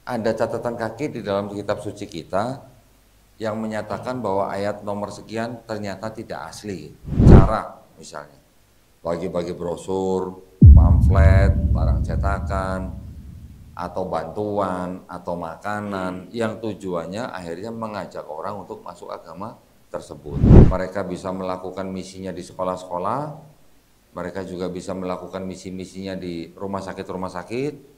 ada catatan kaki di dalam kitab suci kita yang menyatakan bahwa ayat nomor sekian ternyata tidak asli. Cara misalnya, bagi-bagi brosur, pamflet, barang cetakan, atau bantuan, atau makanan yang tujuannya akhirnya mengajak orang untuk masuk agama tersebut. Mereka bisa melakukan misinya di sekolah-sekolah, mereka juga bisa melakukan misi-misinya di rumah sakit,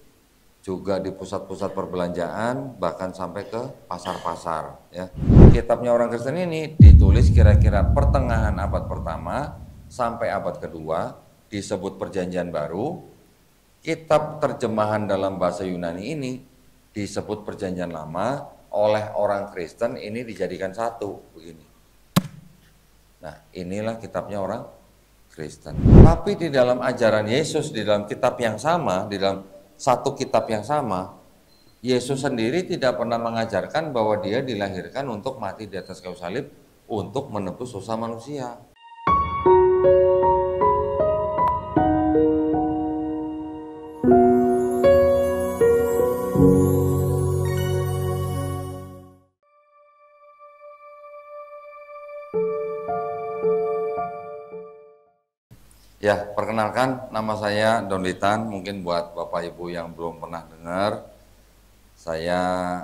juga di pusat-pusat perbelanjaan, bahkan sampai ke pasar-pasar. Ya. Kitabnya orang Kristen ini ditulis kira-kira pertengahan abad pertama sampai abad kedua, disebut Perjanjian Baru. Kitab terjemahan dalam bahasa Yunani ini disebut Perjanjian Lama. Oleh orang Kristen ini dijadikan satu begini. Nah, inilah kitabnya orang Kristen. Tapi di dalam ajaran Yesus, di dalam kitab yang sama, di dalam satu kitab yang sama, Yesus sendiri tidak pernah mengajarkan bahwa dia dilahirkan untuk mati di atas kayu salib untuk menebus dosa manusia. Ya, perkenalkan nama saya Don Litan. Mungkin buat Bapak Ibu yang belum pernah dengar, saya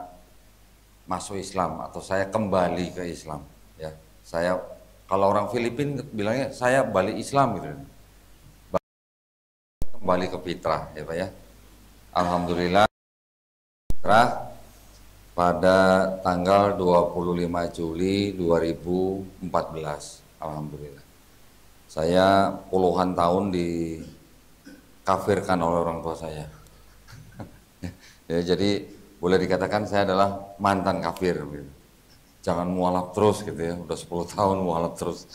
masuk Islam atau saya kembali ke Islam. Ya, saya kalau orang Filipina bilangnya saya balik Islam gitu, kembali ke fitrah, ya Pak ya. Alhamdulillah, fitrah pada tanggal 25 Juli 2014. Alhamdulillah. Saya puluhan tahun dikafirkan oleh orang tua saya. Ya, jadi boleh dikatakan saya adalah mantan kafir. Gitu. Jangan mualaf terus gitu ya, udah 10 tahun mualaf terus.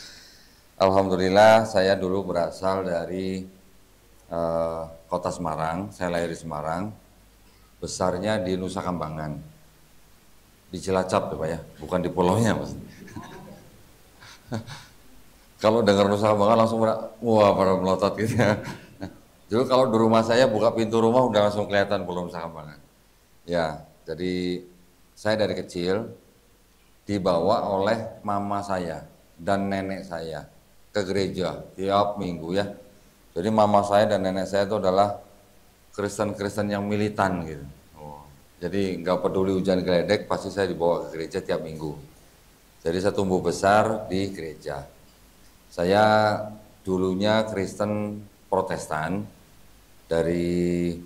Alhamdulillah saya dulu berasal dari kota Semarang, saya lahir di Semarang, besarnya di Nusa Kambangan, di Cilacap ya Pak ya, bukan di pulaunya Mas. Kalau dengar Nusa Kambangan langsung wah pada melotot gitu ya. Jadi kalau di rumah saya buka pintu rumah udah langsung kelihatan pulau Nusa Kambangan. Ya, jadi saya dari kecil dibawa oleh mama saya dan nenek saya ke gereja tiap minggu ya. Jadi mama saya dan nenek saya itu adalah Kristen-Kristen yang militan gitu. Jadi nggak peduli hujan geledek pasti saya dibawa ke gereja tiap minggu. Jadi saya tumbuh besar di gereja. Saya dulunya Kristen Protestan dari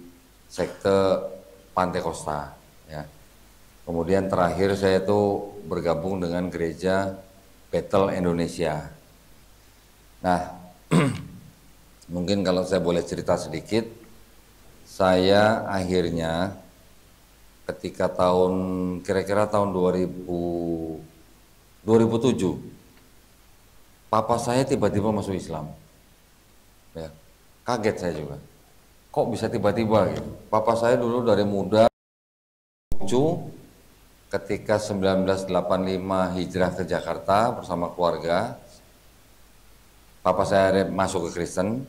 sekte Pantekosta ya. Kemudian terakhir saya itu bergabung dengan gereja Bethel Indonesia. Nah, mungkin kalau saya boleh cerita sedikit, saya akhirnya ketika kira-kira tahun 2007 papa saya tiba-tiba masuk Islam. Ya, kaget saya juga. Kok bisa tiba-tiba gitu? Papa saya dulu dari muda lucu ketika 1985 hijrah ke Jakarta bersama keluarga. Papa saya masuk ke Kristen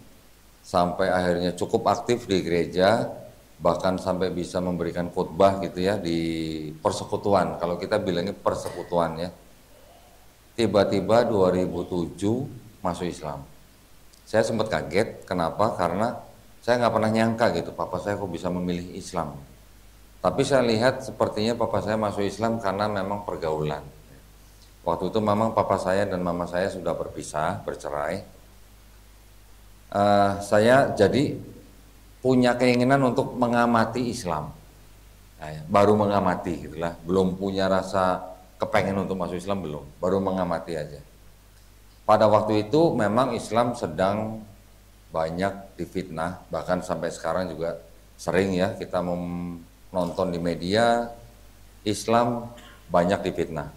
sampai akhirnya cukup aktif di gereja, bahkan sampai bisa memberikan khotbah gitu ya di persekutuan. Kalau kita bilangnya persekutuan ya. Tiba-tiba 2007 masuk Islam. Saya sempat kaget, kenapa? Karena saya nggak pernah nyangka gitu, papa saya kok bisa memilih Islam. Tapi saya lihat sepertinya papa saya masuk Islam karena memang pergaulan. Waktu itu memang papa saya dan mama saya sudah berpisah, bercerai. Saya jadi punya keinginan untuk mengamati Islam. Nah, ya, baru mengamati gitulah, belum punya rasa kepengen untuk masuk Islam belum, baru mengamati aja. Pada waktu itu memang Islam sedang banyak difitnah, bahkan sampai sekarang juga sering ya kita nonton di media, Islam banyak difitnah.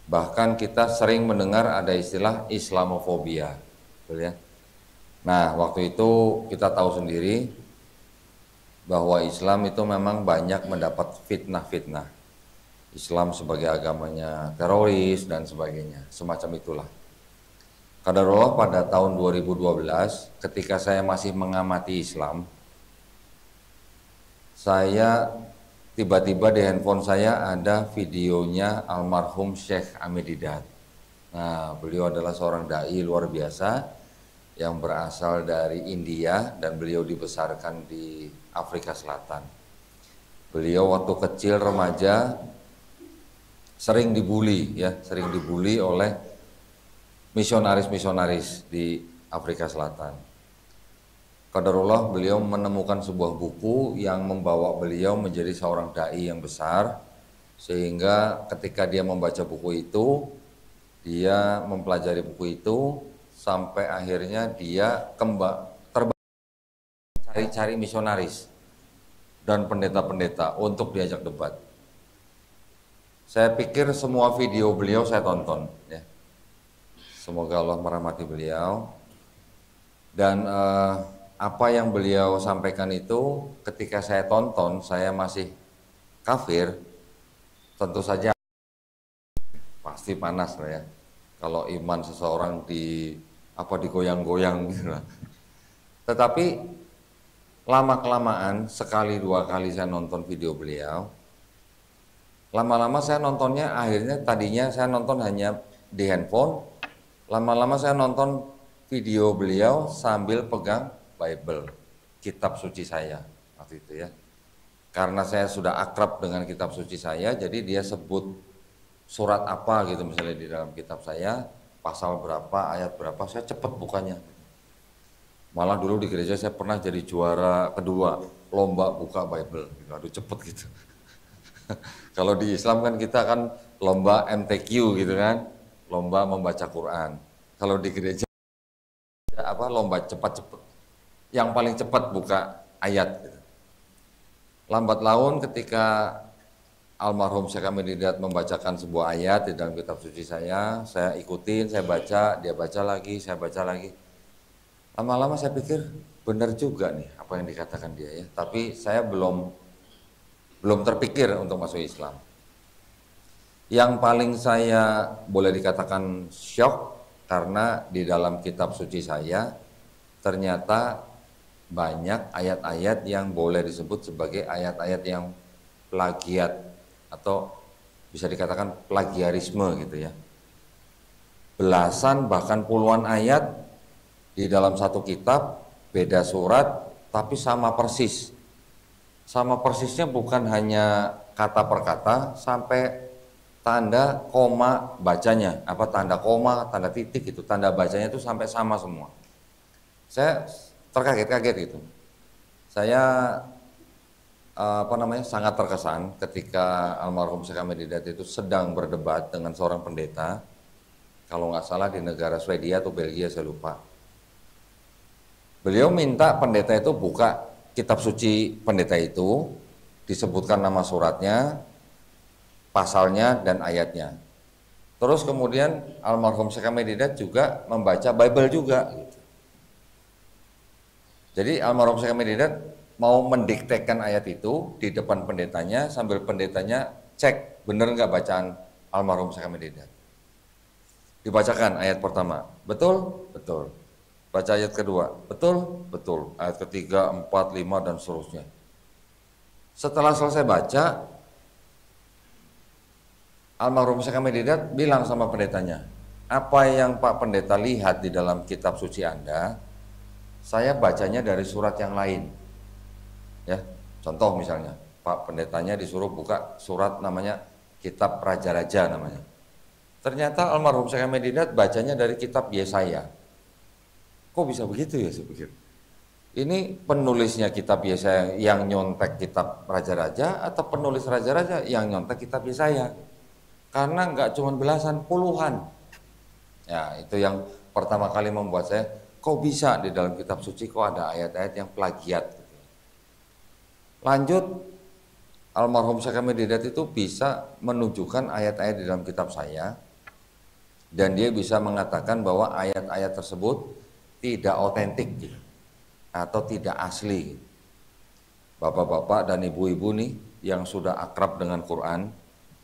Bahkan kita sering mendengar ada istilah Islamofobia, betul ya. Nah waktu itu kita tahu sendiri bahwa Islam itu memang banyak mendapat fitnah-fitnah. Islam sebagai agamanya teroris dan sebagainya, semacam itulah. Qadarullah pada tahun 2012 ketika saya masih mengamati Islam, saya tiba-tiba di handphone saya ada videonya almarhum Syekh Ahmed Didat. Nah, beliau adalah seorang dai luar biasa yang berasal dari India dan beliau dibesarkan di Afrika Selatan. Beliau waktu kecil remaja sering dibully oleh misionaris-misionaris di Afrika Selatan. Qadarullah beliau menemukan sebuah buku yang membawa beliau menjadi seorang dai yang besar, sehingga ketika dia membaca buku itu, dia mempelajari buku itu sampai akhirnya dia terbang cari-cari misionaris dan pendeta-pendeta untuk diajak debat. Saya pikir semua video beliau saya tonton, ya. Semoga Allah merahmati beliau. Dan apa yang beliau sampaikan itu ketika saya tonton, saya masih kafir, tentu saja pasti panas lah ya. Kalau iman seseorang digoyang-goyang gitu lah. Tetapi lama-kelamaan, sekali dua kali saya nonton video beliau, lama-lama saya nontonnya, akhirnya tadinya saya nonton hanya di handphone, lama-lama saya nonton video beliau sambil pegang Bible, kitab suci saya waktu itu ya. Karena saya sudah akrab dengan kitab suci saya, jadi dia sebut surat apa gitu misalnya di dalam kitab saya, pasal berapa, ayat berapa, saya cepat bukanya. Malah dulu di gereja saya pernah jadi juara kedua lomba buka Bible, gitu. Aduh cepet gitu. Kalau di Islam kan kita kan lomba MTQ gitu kan, lomba membaca Quran. Kalau di gereja lomba cepat-cepat, yang paling cepat buka ayat. Gitu. Lambat laun ketika almarhum Syekh Ahmed Didat membacakan sebuah ayat di dalam kitab suci saya ikutin, saya baca, dia baca lagi, saya baca lagi. Lama-lama saya pikir benar juga nih apa yang dikatakan dia ya, tapi saya belum terpikir untuk masuk Islam. Yang paling saya boleh dikatakan syok karena di dalam kitab suci saya ternyata banyak ayat-ayat yang boleh disebut sebagai ayat-ayat yang plagiat atau bisa dikatakan plagiarisme gitu ya. Belasan bahkan puluhan ayat di dalam satu kitab, beda surat, tapi sama persis. Sama persisnya bukan hanya kata per kata, sampai tanda koma bacanya, tanda koma, tanda titik itu, tanda bacanya itu sampai sama semua. Saya terkaget-kaget gitu. Saya sangat terkesan ketika almarhum Syekh Ahmed Didat itu sedang berdebat dengan seorang pendeta, kalau nggak salah di negara Swedia atau Belgia, saya lupa. Beliau minta pendeta itu buka kitab suci pendeta itu, disebutkan nama suratnya, pasalnya, dan ayatnya. Terus kemudian almarhum Syekh Ahmed Didat juga membaca Bible juga. Gitu. Jadi almarhum Syekh Ahmed Didat mau mendiktekan ayat itu di depan pendetanya, sambil pendetanya cek bener nggak bacaan almarhum Syekh Ahmed Didat. Dibacakan ayat pertama, betul, betul. Baca ayat kedua, betul, betul. Ayat ketiga, 4, 5, dan seterusnya. Setelah selesai baca, almarhum Syekh Ahmed Didat bilang sama pendetanya, apa yang Pak Pendeta lihat di dalam kitab suci Anda, saya bacanya dari surat yang lain. Ya, contoh misalnya, Pak Pendetanya disuruh buka surat namanya Kitab Raja-Raja namanya. Ternyata almarhum Syekh Ahmed Didat bacanya dari kitab Yesaya. Kok bisa begitu ya saya pikir. Ini penulisnya kitab Yesaya yang nyontek kitab Raja-Raja atau penulis Raja-Raja yang nyontek kitab Yesaya? Karena nggak cuma belasan, puluhan. Ya itu yang pertama kali membuat saya, kok bisa di dalam kitab suci kok ada ayat-ayat yang plagiat. Lanjut, almarhum Syekh Ahmed Didat itu bisa menunjukkan ayat-ayat di dalam kitab saya, dan dia bisa mengatakan bahwa ayat-ayat tersebut tidak otentik atau tidak asli. Bapak-bapak dan ibu-ibu nih yang sudah akrab dengan Quran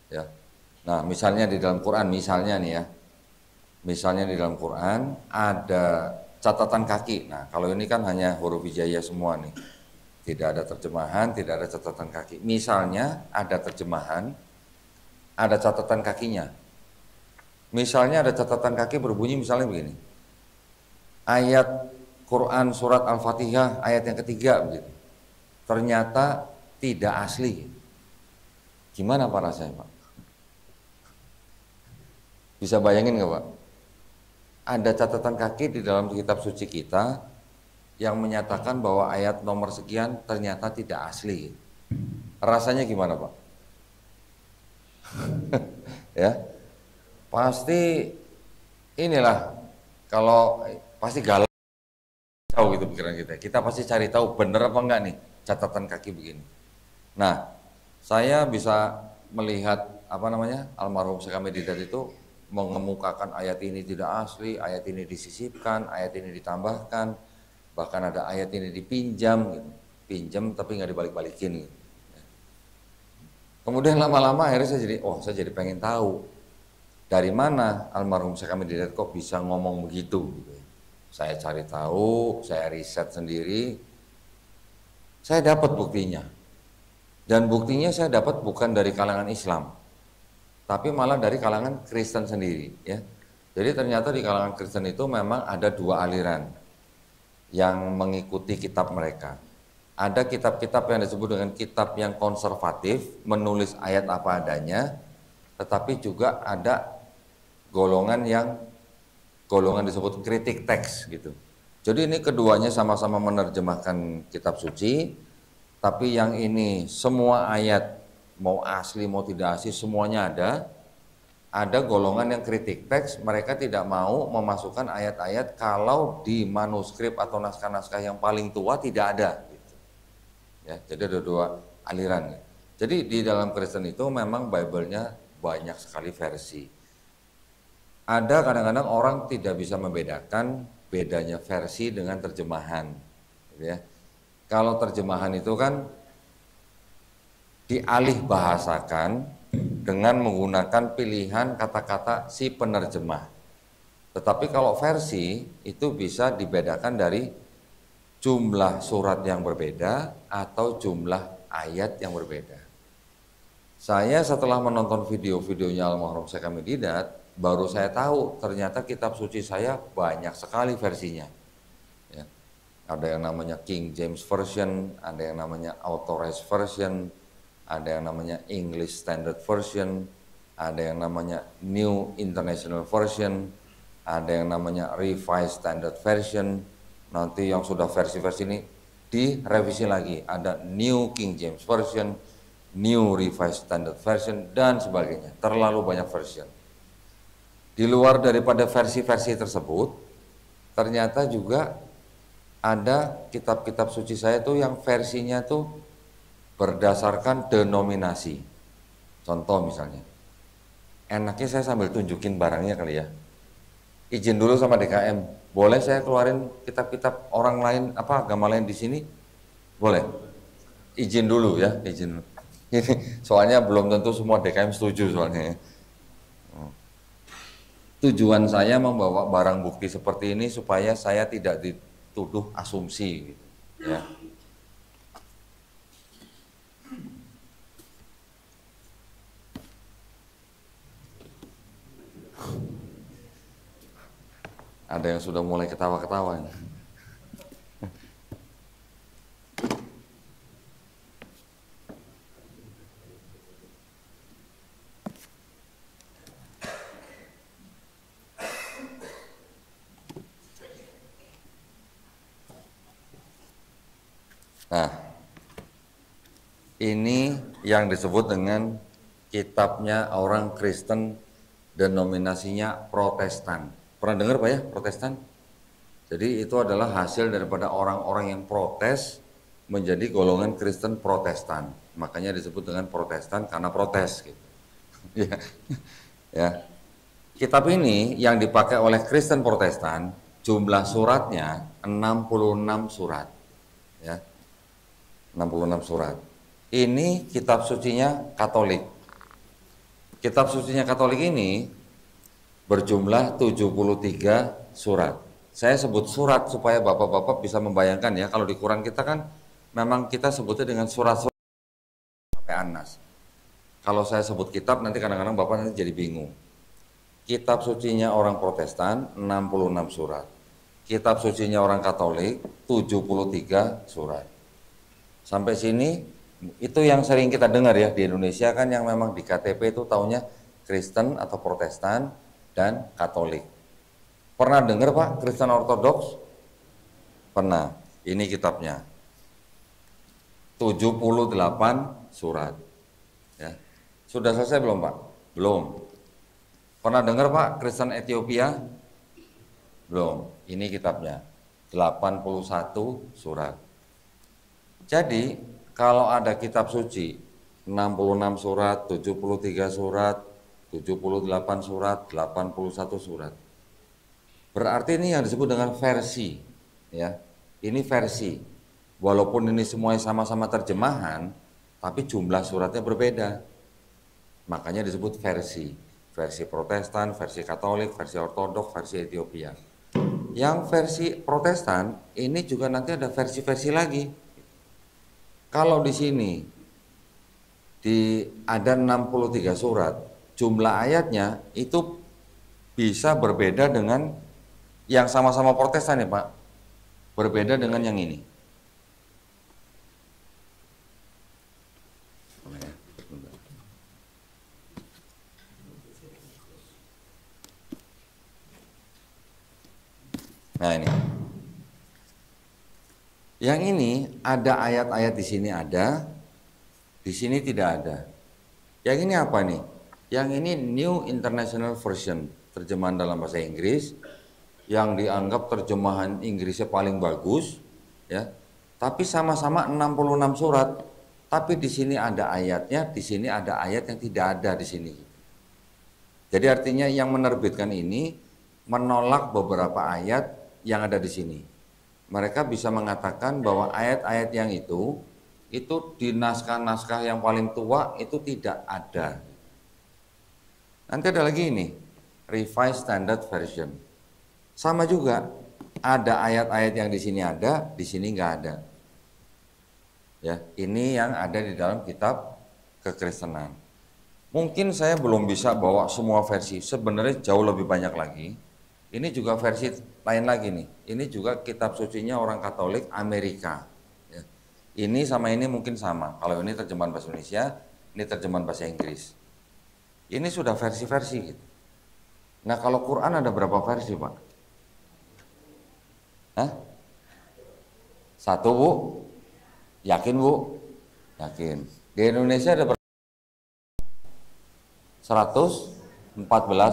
ya. Nah, misalnya di dalam Quran, misalnya di dalam Quran ada catatan kaki. Nah, kalau ini kan hanya huruf hijaiyah semua nih. Tidak ada terjemahan, tidak ada catatan kaki. Misalnya ada terjemahan, ada catatan kakinya. Misalnya ada catatan kaki berbunyi misalnya begini. Ayat Quran surat Al-Fatihah ayat yang ketiga begitu. Ternyata tidak asli. Gimana Pak rasanya Pak? Bisa bayangin nggak Pak? Ada catatan kaki di dalam kitab suci kita yang menyatakan bahwa ayat nomor sekian ternyata tidak asli. Rasanya gimana Pak? Ya, pasti inilah kalau pasti galau gitu pikiran kita. Kita pasti cari tahu benar apa enggak nih catatan kaki begini. Nah, saya bisa melihat almarhum Syekh Ahmad Didat itu mengemukakan ayat ini tidak asli, ayat ini disisipkan, ayat ini ditambahkan, bahkan ada ayat ini dipinjam, gitu. Pinjam tapi nggak dibalik-balikin. Gitu. Kemudian lama-lama akhirnya saya jadi pengen tahu dari mana almarhum Syekh Ahmad Didat kok bisa ngomong begitu. Gitu. Saya cari tahu, saya riset sendiri, saya dapat buktinya. Dan buktinya saya dapat bukan dari kalangan Islam, tapi malah dari kalangan Kristen sendiri. Ya. Jadi ternyata di kalangan Kristen itu memang ada dua aliran yang mengikuti kitab mereka. Ada kitab-kitab yang disebut dengan kitab yang konservatif, menulis ayat apa adanya, tetapi juga ada golongan disebut kritik teks gitu. Jadi ini keduanya sama-sama menerjemahkan kitab suci, tapi yang ini semua ayat mau asli mau tidak asli semuanya ada. Ada golongan yang kritik teks, mereka tidak mau memasukkan ayat-ayat kalau di manuskrip atau naskah-naskah yang paling tua tidak ada. Gitu. Ya, jadi ada dua aliran. Jadi di dalam Kristen itu memang Bible-nya banyak sekali versi. Ada kadang-kadang orang tidak bisa membedakan bedanya versi dengan terjemahan. Gitu ya. Kalau terjemahan itu kan dialih bahasakan dengan menggunakan pilihan kata-kata si penerjemah. Tetapi kalau versi itu bisa dibedakan dari jumlah surat yang berbeda atau jumlah ayat yang berbeda. Saya setelah menonton video-videonya almarhum Syekh Ahmad Didat, baru saya tahu ternyata kitab suci saya banyak sekali versinya. Ya. Ada yang namanya King James Version, ada yang namanya Authorized Version, ada yang namanya English Standard Version, ada yang namanya New International Version, ada yang namanya Revised Standard Version. Nanti yang sudah versi-versi ini direvisi lagi, ada New King James Version, New Revised Standard Version, dan sebagainya. Terlalu banyak version. Di luar daripada versi-versi tersebut, ternyata juga ada kitab-kitab suci saya tuh yang versinya tuh berdasarkan denominasi. Contoh misalnya, enaknya saya sambil tunjukin barangnya kali ya. Izin dulu sama DKM, boleh saya keluarin kitab-kitab orang lain, agama lain di sini? Boleh? Izin dulu ya, izin. Ini soalnya belum tentu semua DKM setuju soalnya. Tujuan saya membawa barang bukti seperti ini supaya saya tidak dituduh asumsi, gitu, ya. Ada yang sudah mulai ketawa-ketawa. Nah, ini yang disebut dengan kitabnya orang Kristen, denominasinya Protestan. Pernah dengar Pak ya, Protestan? Jadi itu adalah hasil daripada orang-orang yang protes menjadi golongan Kristen Protestan. Makanya disebut dengan Protestan karena protes gitu. Ya. Ya. Kitab ini yang dipakai oleh Kristen Protestan, jumlah suratnya 66 surat. Ya. 66 surat. Ini kitab sucinya Katolik. Kitab sucinya Katolik ini berjumlah 73 surat. Saya sebut surat supaya bapak-bapak bisa membayangkan ya, kalau di Quran kita kan memang kita sebutnya dengan surat-surat sampai An-Nas. Kalau saya sebut kitab nanti kadang-kadang Bapak nanti jadi bingung. Kitab sucinya orang Protestan 66 surat. Kitab sucinya orang Katolik 73 surat. Sampai sini itu yang sering kita dengar ya di Indonesia kan, yang memang di KTP itu taunya Kristen atau Protestan dan Katolik. Pernah dengar Pak Kristen Ortodoks? Pernah. Ini kitabnya. 78 surat. Ya. Sudah selesai belum Pak? Belum. Pernah dengar Pak Kristen Ethiopia? Belum. Ini kitabnya. 81 surat. Jadi kalau ada kitab suci 66 surat, 73 surat, 78 surat, 81 surat. Berarti ini yang disebut dengan versi, ya. Ini versi. Walaupun ini semuanya sama-sama terjemahan, tapi jumlah suratnya berbeda. Makanya disebut versi. Versi Protestan, versi Katolik, versi Ortodoks, versi Ethiopia. Yang versi Protestan ini juga nanti ada versi-versi lagi. Kalau di sini ada 63 surat, jumlah ayatnya itu bisa berbeda dengan yang sama-sama Protestan ya Pak. Berbeda dengan yang ini. Nah ini. Yang ini ada ayat-ayat di sini ada, di sini tidak ada. Yang ini apa nih? Yang ini New International Version, terjemahan dalam bahasa Inggris, yang dianggap terjemahan Inggrisnya paling bagus, ya. Tapi sama-sama 66 surat. Tapi di sini ada ayatnya, di sini ada ayat yang tidak ada di sini. Jadi artinya yang menerbitkan ini menolak beberapa ayat yang ada di sini. Mereka bisa mengatakan bahwa ayat-ayat yang itu di naskah-naskah yang paling tua itu tidak ada. Nanti ada lagi ini, Revised Standard Version. Sama juga, ada ayat-ayat yang di sini nggak ada. Ya, ini yang ada di dalam kitab kekristenan. Mungkin saya belum bisa bawa semua versi, sebenarnya jauh lebih banyak lagi. Ini juga versi lain lagi nih. Ini juga kitab sucinya orang Katolik Amerika. Ya. Ini sama ini mungkin sama. Kalau ini terjemahan bahasa Indonesia, ini terjemahan bahasa Inggris. Ini sudah versi-versi gitu. Nah kalau Quran ada berapa versi Pak? Hah? 1 Bu? Yakin Bu? Yakin. Di Indonesia ada berapa? 114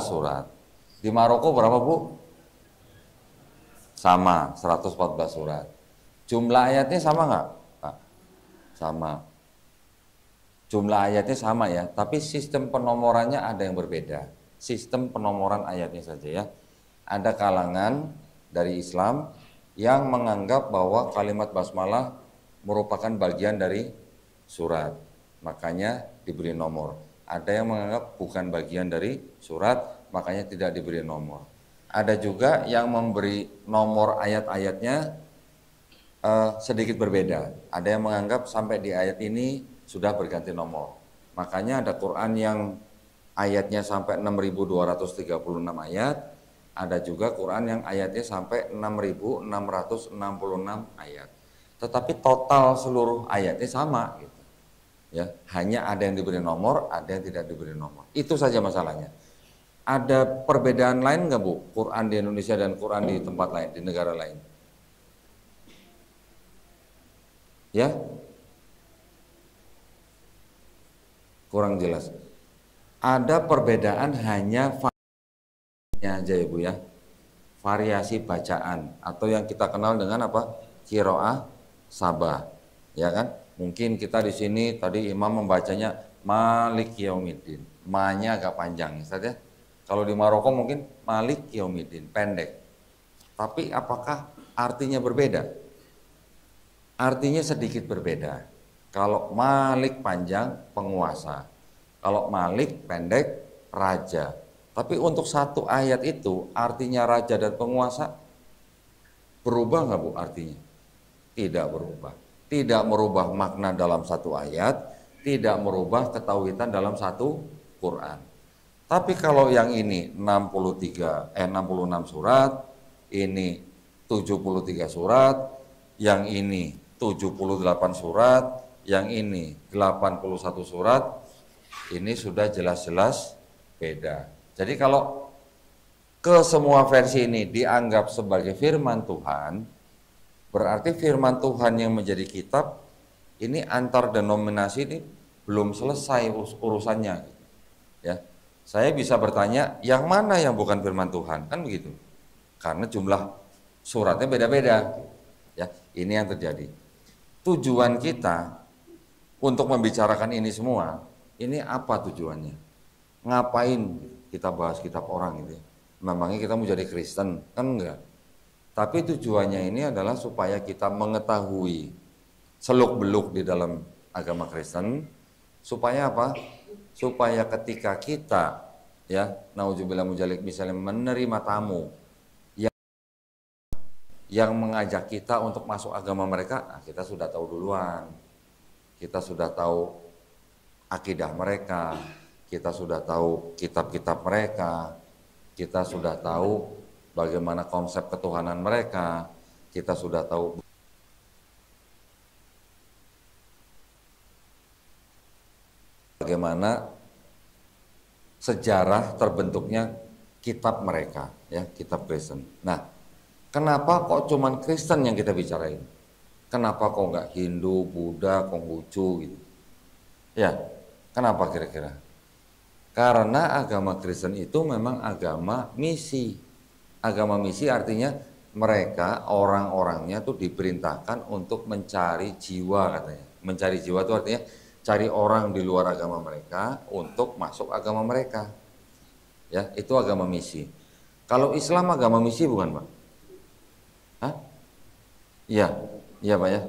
surat. Di Maroko berapa Bu? Sama, 114 surat. Jumlah ayatnya sama nggak Pak? Sama. Jumlah ayatnya sama ya, tapi sistem penomorannya ada yang berbeda. Sistem penomoran ayatnya saja ya. Ada kalangan dari Islam yang menganggap bahwa kalimat basmalah merupakan bagian dari surat. Makanya diberi nomor. Ada yang menganggap bukan bagian dari surat, makanya tidak diberi nomor. Ada juga yang memberi nomor ayat-ayatnya sedikit berbeda. Ada yang menganggap sampai di ayat ini sudah berganti nomor. Makanya ada Quran yang ayatnya sampai 6.236 ayat, ada juga Quran yang ayatnya sampai 6.666 ayat. Tetapi total seluruh ayatnya sama gitu. Ya, hanya ada yang diberi nomor, ada yang tidak diberi nomor. Itu saja masalahnya. Ada perbedaan lain nggak Bu? Quran di Indonesia dan Quran di tempat lain, di negara lain? Ya? Kurang jelas. Ada perbedaan hanya variasinya aja ya Bu ya. Variasi bacaan atau yang kita kenal dengan apa? Qiraah sabah. Ya kan? Mungkin kita di sini tadi imam membacanya Malik Yaumiddin. Ma-nya agak panjang ya. Kalau di Maroko mungkin Malik Yaumiddin, pendek. Tapi apakah artinya berbeda? Artinya sedikit berbeda. Kalau Malik panjang, penguasa. Kalau Malik pendek, raja. Tapi untuk satu ayat itu artinya raja dan penguasa berubah nggak Bu artinya? Tidak berubah. tidak merubah makna dalam satu ayat, tidak merubah ketauhidan dalam satu Quran. Tapi kalau yang ini 66 surat, ini 73 surat, yang ini 78 surat, yang ini 81 surat, ini sudah jelas-jelas beda. Jadi kalau ke semua versi ini dianggap sebagai firman Tuhan, berarti firman Tuhan yang menjadi kitab ini antar denominasi ini belum selesai urusannya. Ya, saya bisa bertanya, yang mana yang bukan firman Tuhan? Kan begitu. Karena jumlah suratnya beda-beda. Ya, ini yang terjadi. Tujuan kita untuk membicarakan ini semua, ini apa tujuannya? Ngapain kita bahas kitab orang itu? Memangnya kita mau jadi Kristen? Kan enggak. Tapi tujuannya ini adalah supaya kita mengetahui seluk-beluk di dalam agama Kristen, supaya apa? Supaya ketika kita, ya, naudzubillah mujalik, misalnya menerima tamu yang mengajak kita untuk masuk agama mereka, nah kita sudah tahu duluan. Kita sudah tahu akidah mereka, kita sudah tahu kitab-kitab mereka, kita sudah tahu bagaimana konsep ketuhanan mereka, kita sudah tahu bagaimana sejarah terbentuknya kitab mereka, ya, kitab Kristen. Nah, kenapa kok cuman Kristen yang kita bicarain? Kenapa kok nggak Hindu, Buddha, Konghucu gitu? Ya, kenapa kira-kira? Karena agama Kristen itu memang agama misi. Agama misi artinya mereka, orang-orangnya tuh diperintahkan untuk mencari jiwa katanya. Mencari jiwa itu artinya cari orang di luar agama mereka untuk masuk agama mereka. Ya, itu agama misi. Kalau Islam agama misi bukan, Pak? Hah? Iya, iya Pak ya.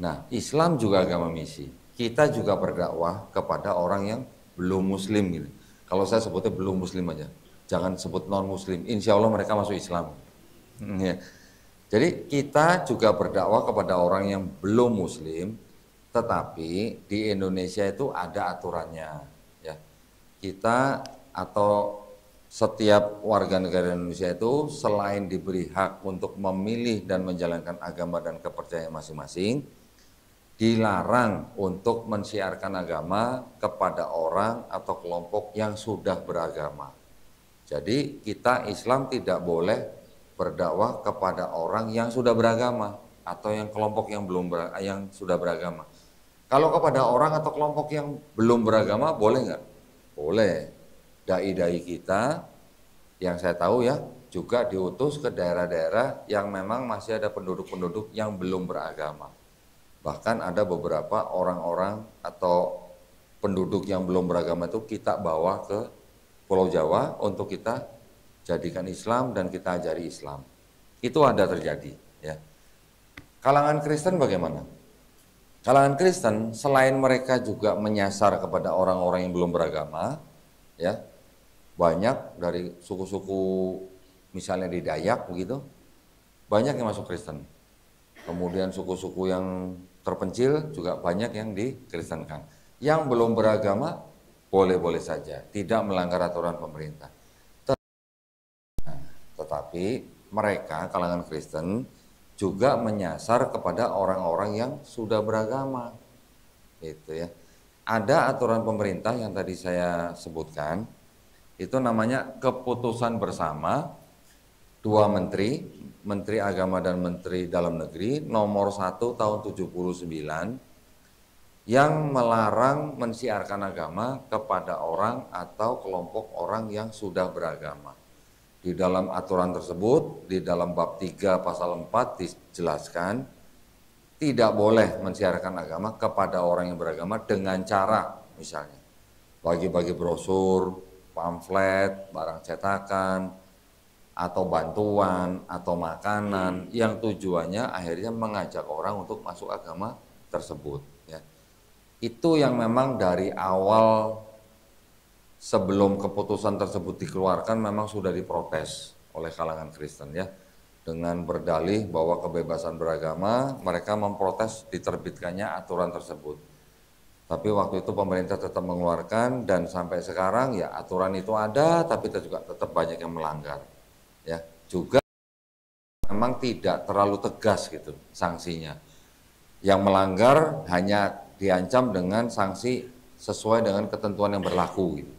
Nah, Islam juga agama misi. Kita juga berdakwah kepada orang yang belum muslim gitu. Kalau saya sebutnya belum muslim aja, jangan sebut non muslim. Insya Allah mereka masuk Islam. Ya. Jadi kita juga berdakwah kepada orang yang belum muslim, tetapi di Indonesia itu ada aturannya. Ya. Kita atau setiap warga negara Indonesia itu selain diberi hak untuk memilih dan menjalankan agama dan kepercayaan masing-masing, dilarang untuk mensiarkan agama kepada orang atau kelompok yang sudah beragama. Jadi kita Islam tidak boleh berdakwah kepada orang yang sudah beragama atau yang kelompok yang yang sudah beragama. Kalau kepada orang atau kelompok yang belum beragama boleh nggak? Boleh. Dai-dai kita yang saya tahu ya juga diutus ke daerah-daerah yang memang masih ada penduduk-penduduk yang belum beragama. Bahkan ada beberapa orang-orang atau penduduk yang belum beragama itu kita bawa ke Pulau Jawa untuk kita jadikan Islam dan kita ajari Islam. Itu ada terjadi. Ya. Kalangan Kristen bagaimana? Kalangan Kristen selain mereka juga menyasar kepada orang-orang yang belum beragama, ya, banyak dari suku-suku misalnya di Dayak begitu, banyak yang masuk Kristen. Kemudian suku-suku yang terpencil juga banyak yang dikristenkan. Yang belum beragama boleh-boleh saja, tidak melanggar aturan pemerintah. Tetapi mereka kalangan Kristen juga menyasar kepada orang-orang yang sudah beragama. Gitu ya. Ada aturan pemerintah yang tadi saya sebutkan, itu namanya keputusan bersama dua menteri, Menteri Agama dan Menteri Dalam Negeri nomor 1 tahun 79 yang melarang mensiarkan agama kepada orang atau kelompok orang yang sudah beragama. Di dalam aturan tersebut, di dalam bab 3 pasal 4 dijelaskan tidak boleh mensiarkan agama kepada orang yang beragama dengan cara misalnya bagi-bagi brosur, pamflet, barang cetakan, atau bantuan, atau makanan yang tujuannya akhirnya mengajak orang untuk masuk agama tersebut. Ya. Itu yang memang dari awal sebelum keputusan tersebut dikeluarkan memang sudah diprotes oleh kalangan Kristen ya. dengan berdalih bahwa kebebasan beragama, mereka memprotes diterbitkannya aturan tersebut. Tapi waktu itu pemerintah tetap mengeluarkan dan sampai sekarang ya aturan itu ada, tapi juga tetap banyak yang melanggar. Ya, juga memang tidak terlalu tegas gitu sanksinya. Yang melanggar hanya diancam dengan sanksi sesuai dengan ketentuan yang berlaku gitu.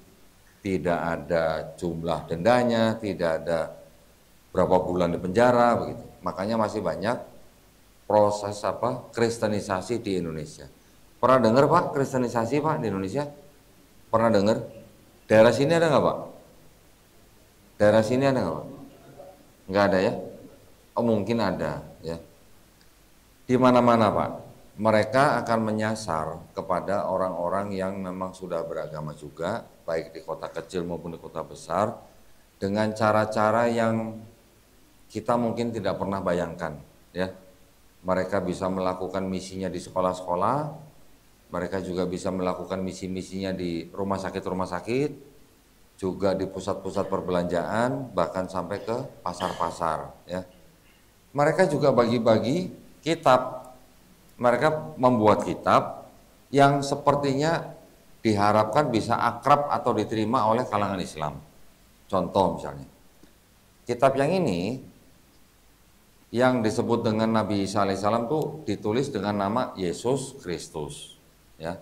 Tidak ada jumlah dendanya, tidak ada berapa bulan di penjara begitu. Makanya masih banyak proses kristenisasi di Indonesia. Pernah dengar Pak kristenisasi Pak di Indonesia? Pernah dengar? Daerah sini ada nggak Pak? Daerah sini ada nggak Pak? Nggak ada ya? Oh mungkin ada ya. Di mana-mana Pak, mereka akan menyasar kepada orang-orang yang memang sudah beragama juga, baik di kota kecil maupun di kota besar, dengan cara-cara yang kita mungkin tidak pernah bayangkan ya. Mereka bisa melakukan misinya di sekolah-sekolah, mereka juga bisa melakukan misi-misinya di rumah sakit, juga di pusat-pusat perbelanjaan, bahkan sampai ke pasar-pasar ya. Mereka juga bagi-bagi kitab. Mereka membuat kitab yang sepertinya diharapkan bisa akrab atau diterima oleh kalangan Islam. Contoh misalnya, kitab yang ini yang disebut dengan Nabi Isa alaihissalam itu ditulis dengan nama Yesus Kristus ya,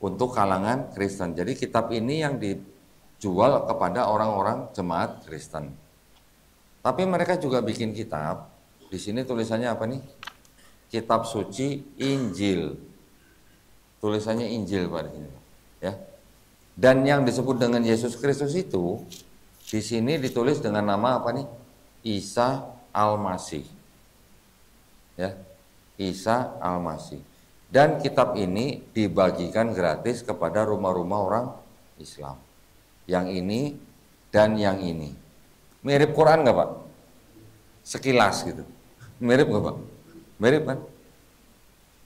untuk kalangan Kristen. Jadi kitab ini yang dijual kepada orang-orang jemaat Kristen. Tapi mereka juga bikin kitab. Di sini tulisannya apa nih? Kitab suci Injil. Tulisannya Injil Pak di sini, ya. Dan yang disebut dengan Yesus Kristus itu di sini ditulis dengan nama apa nih? Isa Al-Masih. Ya. Isa Al-Masih. Dan kitab ini dibagikan gratis kepada rumah-rumah orang Islam. Yang ini dan yang ini. Mirip Quran nggak Pak? Sekilas gitu. Mirip nggak Pak? Mirip kan?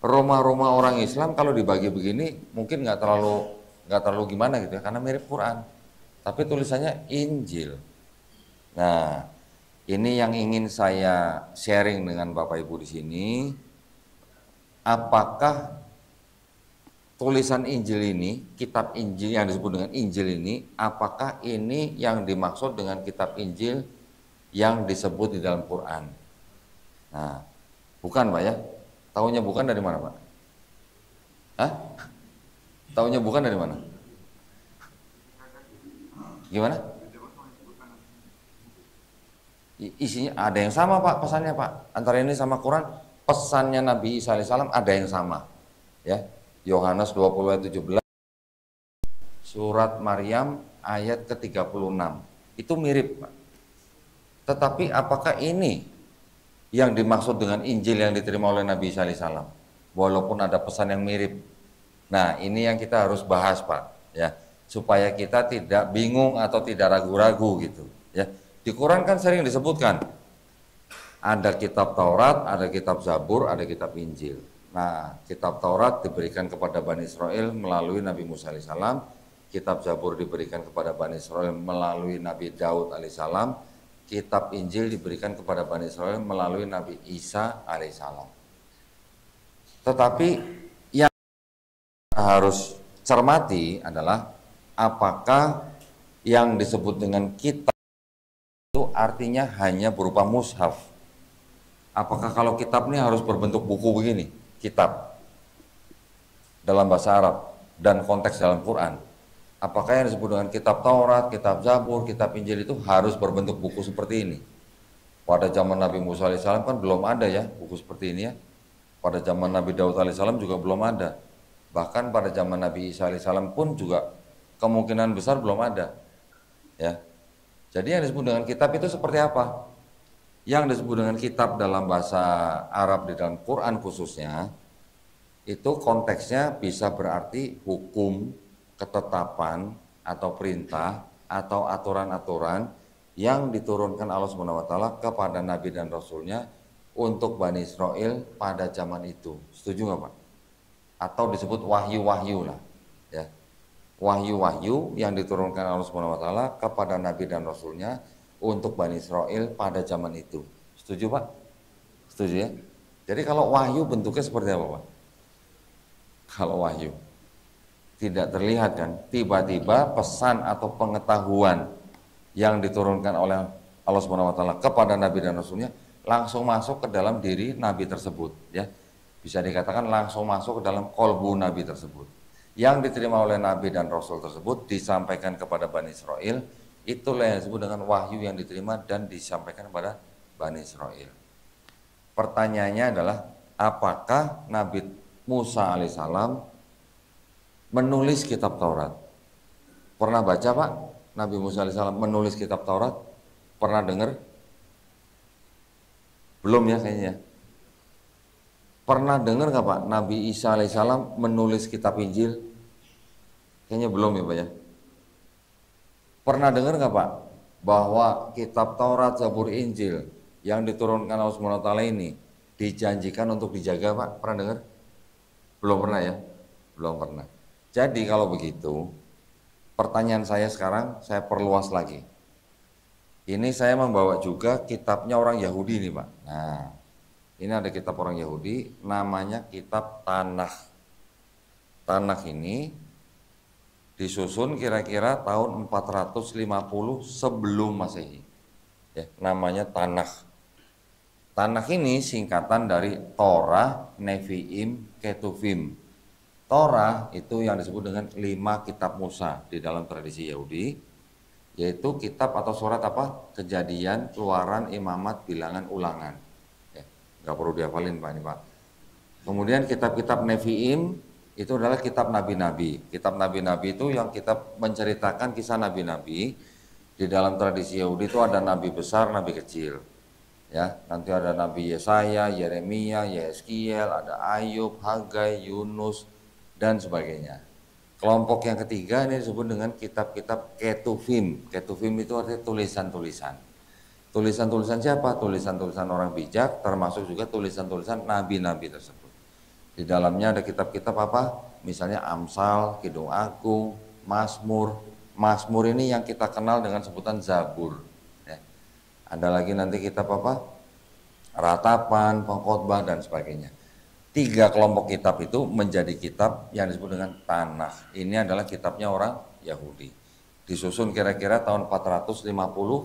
Rumah-rumah orang Islam kalau dibagi begini mungkin nggak terlalu gimana gitu ya, karena mirip Quran. Tapi tulisannya Injil. Nah, ini yang ingin saya sharing dengan Bapak Ibu di sini. Apakah tulisan Injil ini, kitab Injil yang disebut dengan Injil ini, apakah ini yang dimaksud dengan kitab Injil yang disebut di dalam Quran? Nah, bukan Pak ya. Taunya bukan dari mana Pak? Hah? Taunya bukan dari mana? Gimana? Isinya ada yang sama Pak, pesannya Pak. Antara ini sama Quran, pesannya Nabi Isa alaihissalam ada yang sama. Ya, Yohanes 20 ayat 17, surat Maryam ayat ke-36. Itu mirip Pak. Tetapi apakah ini yang dimaksud dengan Injil yang diterima oleh Nabi Isa alaihissalam? Walaupun ada pesan yang mirip. Nah, ini yang kita harus bahas Pak, ya, supaya kita tidak bingung atau tidak ragu-ragu gitu, ya. Di Quran kan sering disebutkan ada kitab Taurat, ada kitab Zabur, ada kitab Injil. Nah, kitab Taurat diberikan kepada Bani Israel melalui Nabi Musa alaihissalam, kitab Zabur diberikan kepada Bani Israel melalui Nabi Daud alaihissalam, kitab Injil diberikan kepada Bani Israel melalui Nabi Isa alaihissalam. Tetapi yang harus cermati adalah apakah yang disebut dengan kitab itu artinya hanya berupa mushaf. Apakah kalau kitab ini harus berbentuk buku begini, kitab dalam bahasa Arab dan konteks dalam Quran? Apakah yang disebut dengan kitab Taurat, kitab Zabur, kitab Injil itu harus berbentuk buku seperti ini? Pada zaman Nabi Musa alaihissalam kan belum ada ya buku seperti ini ya. Pada zaman Nabi Daud alaihissalam juga belum ada. Bahkan pada zaman Nabi Isa alaihissalam pun juga kemungkinan besar belum ada. Ya. Jadi yang disebut dengan kitab itu seperti apa? Yang disebut dengan kitab dalam bahasa Arab di dalam Quran khususnya, itu konteksnya bisa berarti hukum, ketetapan, atau perintah, atau aturan-aturan yang diturunkan Allah SWT kepada Nabi dan Rasulnya untuk Bani Israel pada zaman itu. Setuju nggak Pak? Atau disebut wahyu-wahyu lah. Ya. Wahyu-wahyu yang diturunkan Allah SWT kepada Nabi dan Rasulnya untuk Bani Israel pada zaman itu. Setuju Pak? Setuju ya? Jadi kalau wahyu bentuknya seperti apa Pak? Kalau wahyu tidak terlihat kan, tiba-tiba pesan atau pengetahuan yang diturunkan oleh Allah Subhanahu wa taala kepada nabi dan rasulnya langsung masuk ke dalam diri nabi tersebut ya. Bisa dikatakan langsung masuk ke dalam kolbu nabi tersebut. Yang diterima oleh nabi dan rasul tersebut disampaikan kepada Bani Israel, itulah yang disebut dengan wahyu yang diterima dan disampaikan kepada Bani Israel. Pertanyaannya adalah apakah Nabi Musa alaihissalam menulis kitab Taurat? Pernah baca Pak? Nabi Musa alaihissalam menulis kitab Taurat? Pernah dengar? Belum ya kayaknya. Pernah dengar nggak Pak? Nabi Isa alaihissalam menulis kitab Injil? Kayaknya belum ya Pak ya. Pernah dengar nggak Pak? Bahwa kitab Taurat, Zabur, Injil yang diturunkan Allah Subhanahu wa taala ini dijanjikan untuk dijaga Pak? Pernah dengar? Belum pernah ya? Belum pernah. Jadi kalau begitu, pertanyaan saya sekarang saya perluas lagi. Ini saya membawa juga kitabnya orang Yahudi nih Pak. Nah, ini ada kitab orang Yahudi, namanya kitab Tanakh. Tanakh ini disusun kira-kira tahun 450 sebelum Masehi. Ya, namanya Tanakh. Tanakh ini singkatan dari Torah, Nevi'im, Ketuvim. Torah itu yang disebut dengan 5 kitab Musa di dalam tradisi Yahudi, yaitu kitab atau surat apa? Kejadian, Keluaran, Imamat, Bilangan, Ulangan. Ya, nggak perlu dihafalin Pak ini Pak. Kemudian kitab-kitab Nevi'im itu adalah kitab nabi-nabi. Kitab nabi-nabi itu yang kitab menceritakan kisah nabi-nabi. Di dalam tradisi Yahudi itu ada nabi besar, nabi kecil. Ya, nanti ada Nabi Yesaya, Yeremia, Yeskiel, ada Ayub, Hagai, Yunus, dan sebagainya. Kelompok yang ketiga ini disebut dengan kitab-kitab Ketuvim. Ketuvim itu artinya tulisan-tulisan. Tulisan-tulisan siapa? Tulisan-tulisan orang bijak, termasuk juga tulisan-tulisan nabi-nabi tersebut. Di dalamnya ada kitab-kitab apa? Misalnya Amsal, Kidung Agung, Mazmur. Mazmur ini yang kita kenal dengan sebutan Zabur. Ya. Ada lagi nanti kitab apa? Ratapan, Pengkhotbah, dan sebagainya. 3 kelompok kitab itu menjadi kitab yang disebut dengan Tanakh. Ini adalah kitabnya orang Yahudi. Disusun kira-kira tahun 450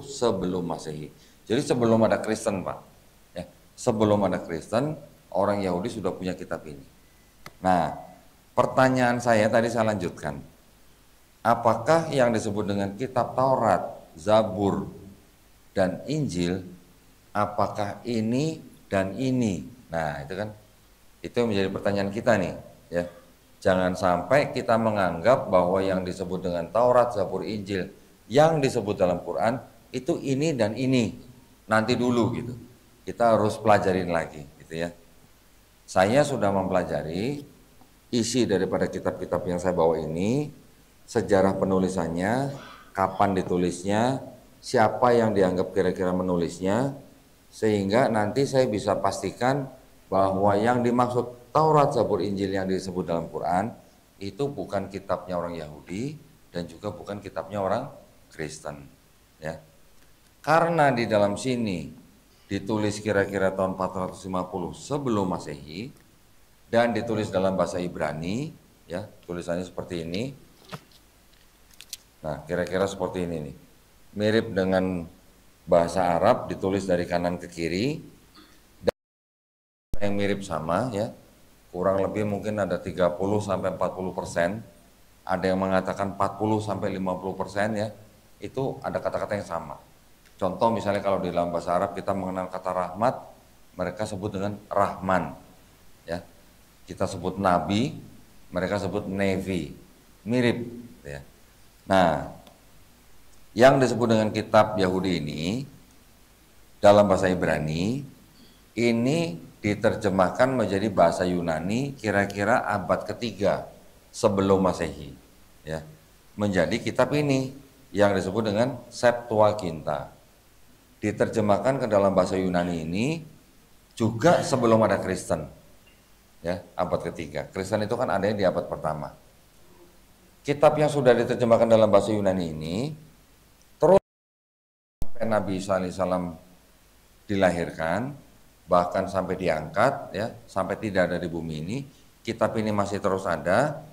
sebelum Masehi. Jadi sebelum ada Kristen Pak. Ya, sebelum ada Kristen, orang Yahudi sudah punya kitab ini. Nah, pertanyaan saya tadi saya lanjutkan. Apakah yang disebut dengan kitab Taurat, Zabur, dan Injil, apakah ini dan ini? Nah, itu kan itu menjadi pertanyaan kita nih, ya. Jangan sampai kita menganggap bahwa yang disebut dengan Taurat, Zabur, Injil yang disebut dalam Quran itu ini dan ini. Nanti dulu gitu. Kita harus pelajarin lagi gitu ya. Saya sudah mempelajari isi daripada kitab-kitab yang saya bawa ini, sejarah penulisannya, kapan ditulisnya, siapa yang dianggap kira-kira menulisnya, sehingga nanti saya bisa pastikan bahwa yang dimaksud Taurat, Zabur, Injil yang disebut dalam Quran itu bukan kitabnya orang Yahudi dan juga bukan kitabnya orang Kristen, ya. Karena di dalam sini ditulis kira-kira tahun 450 sebelum Masehi dan ditulis dalam bahasa Ibrani, ya, tulisannya seperti ini. Nah, kira-kira seperti ini nih. Mirip dengan bahasa Arab, ditulis dari kanan ke kiri. Yang mirip sama ya, kurang lebih mungkin ada 30-40%, ada yang mengatakan 40-50% ya, itu ada kata-kata yang sama. Contoh misalnya kalau di dalam bahasa Arab kita mengenal kata rahmat, mereka sebut dengan Rahman, ya. Kita sebut Nabi, mereka sebut Nevi, mirip, ya. Nah, yang disebut dengan kitab Yahudi ini dalam bahasa Ibrani ini diterjemahkan menjadi bahasa Yunani kira-kira abad ketiga sebelum Masehi, ya, menjadi kitab ini yang disebut dengan Septuaginta. Diterjemahkan ke dalam bahasa Yunani ini juga sebelum ada Kristen, ya, abad ketiga. Kristen itu kan adanya di abad pertama. Kitab yang sudah diterjemahkan dalam bahasa Yunani ini terus sampai Nabi Isa alaihissalam dilahirkan, bahkan sampai diangkat, ya, sampai tidak ada di bumi ini, kitab ini masih terus ada,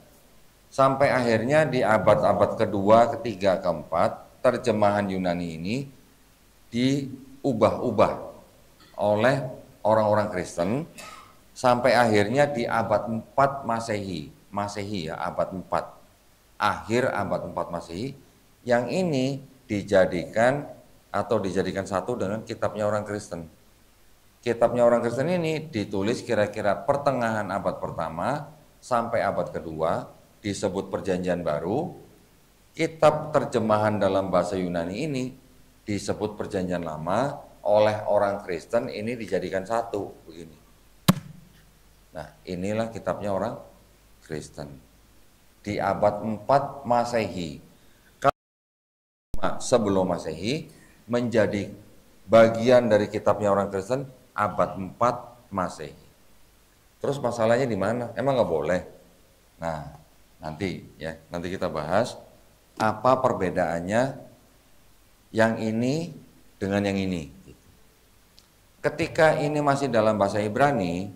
sampai akhirnya di abad-abad kedua, ketiga, keempat, terjemahan Yunani ini diubah-ubah oleh orang-orang Kristen, sampai akhirnya di abad 4 Masehi, Masehi ya, abad 4, akhir abad 4 Masehi, yang ini dijadikan satu dengan kitabnya orang Kristen. Kitabnya orang Kristen ini ditulis kira-kira pertengahan abad pertama sampai abad kedua, disebut Perjanjian Baru. Kitab terjemahan dalam bahasa Yunani ini disebut Perjanjian Lama, oleh orang Kristen ini dijadikan satu begini. Nah, inilah kitabnya orang Kristen di abad 4 Masehi. Sebelum Masehi menjadi bagian dari kitabnya orang Kristen abad 4 Masehi. Terus masalahnya di mana? Emang nggak boleh? Nah, nanti kita bahas apa perbedaannya yang ini dengan yang ini. Ketika ini masih dalam bahasa Ibrani,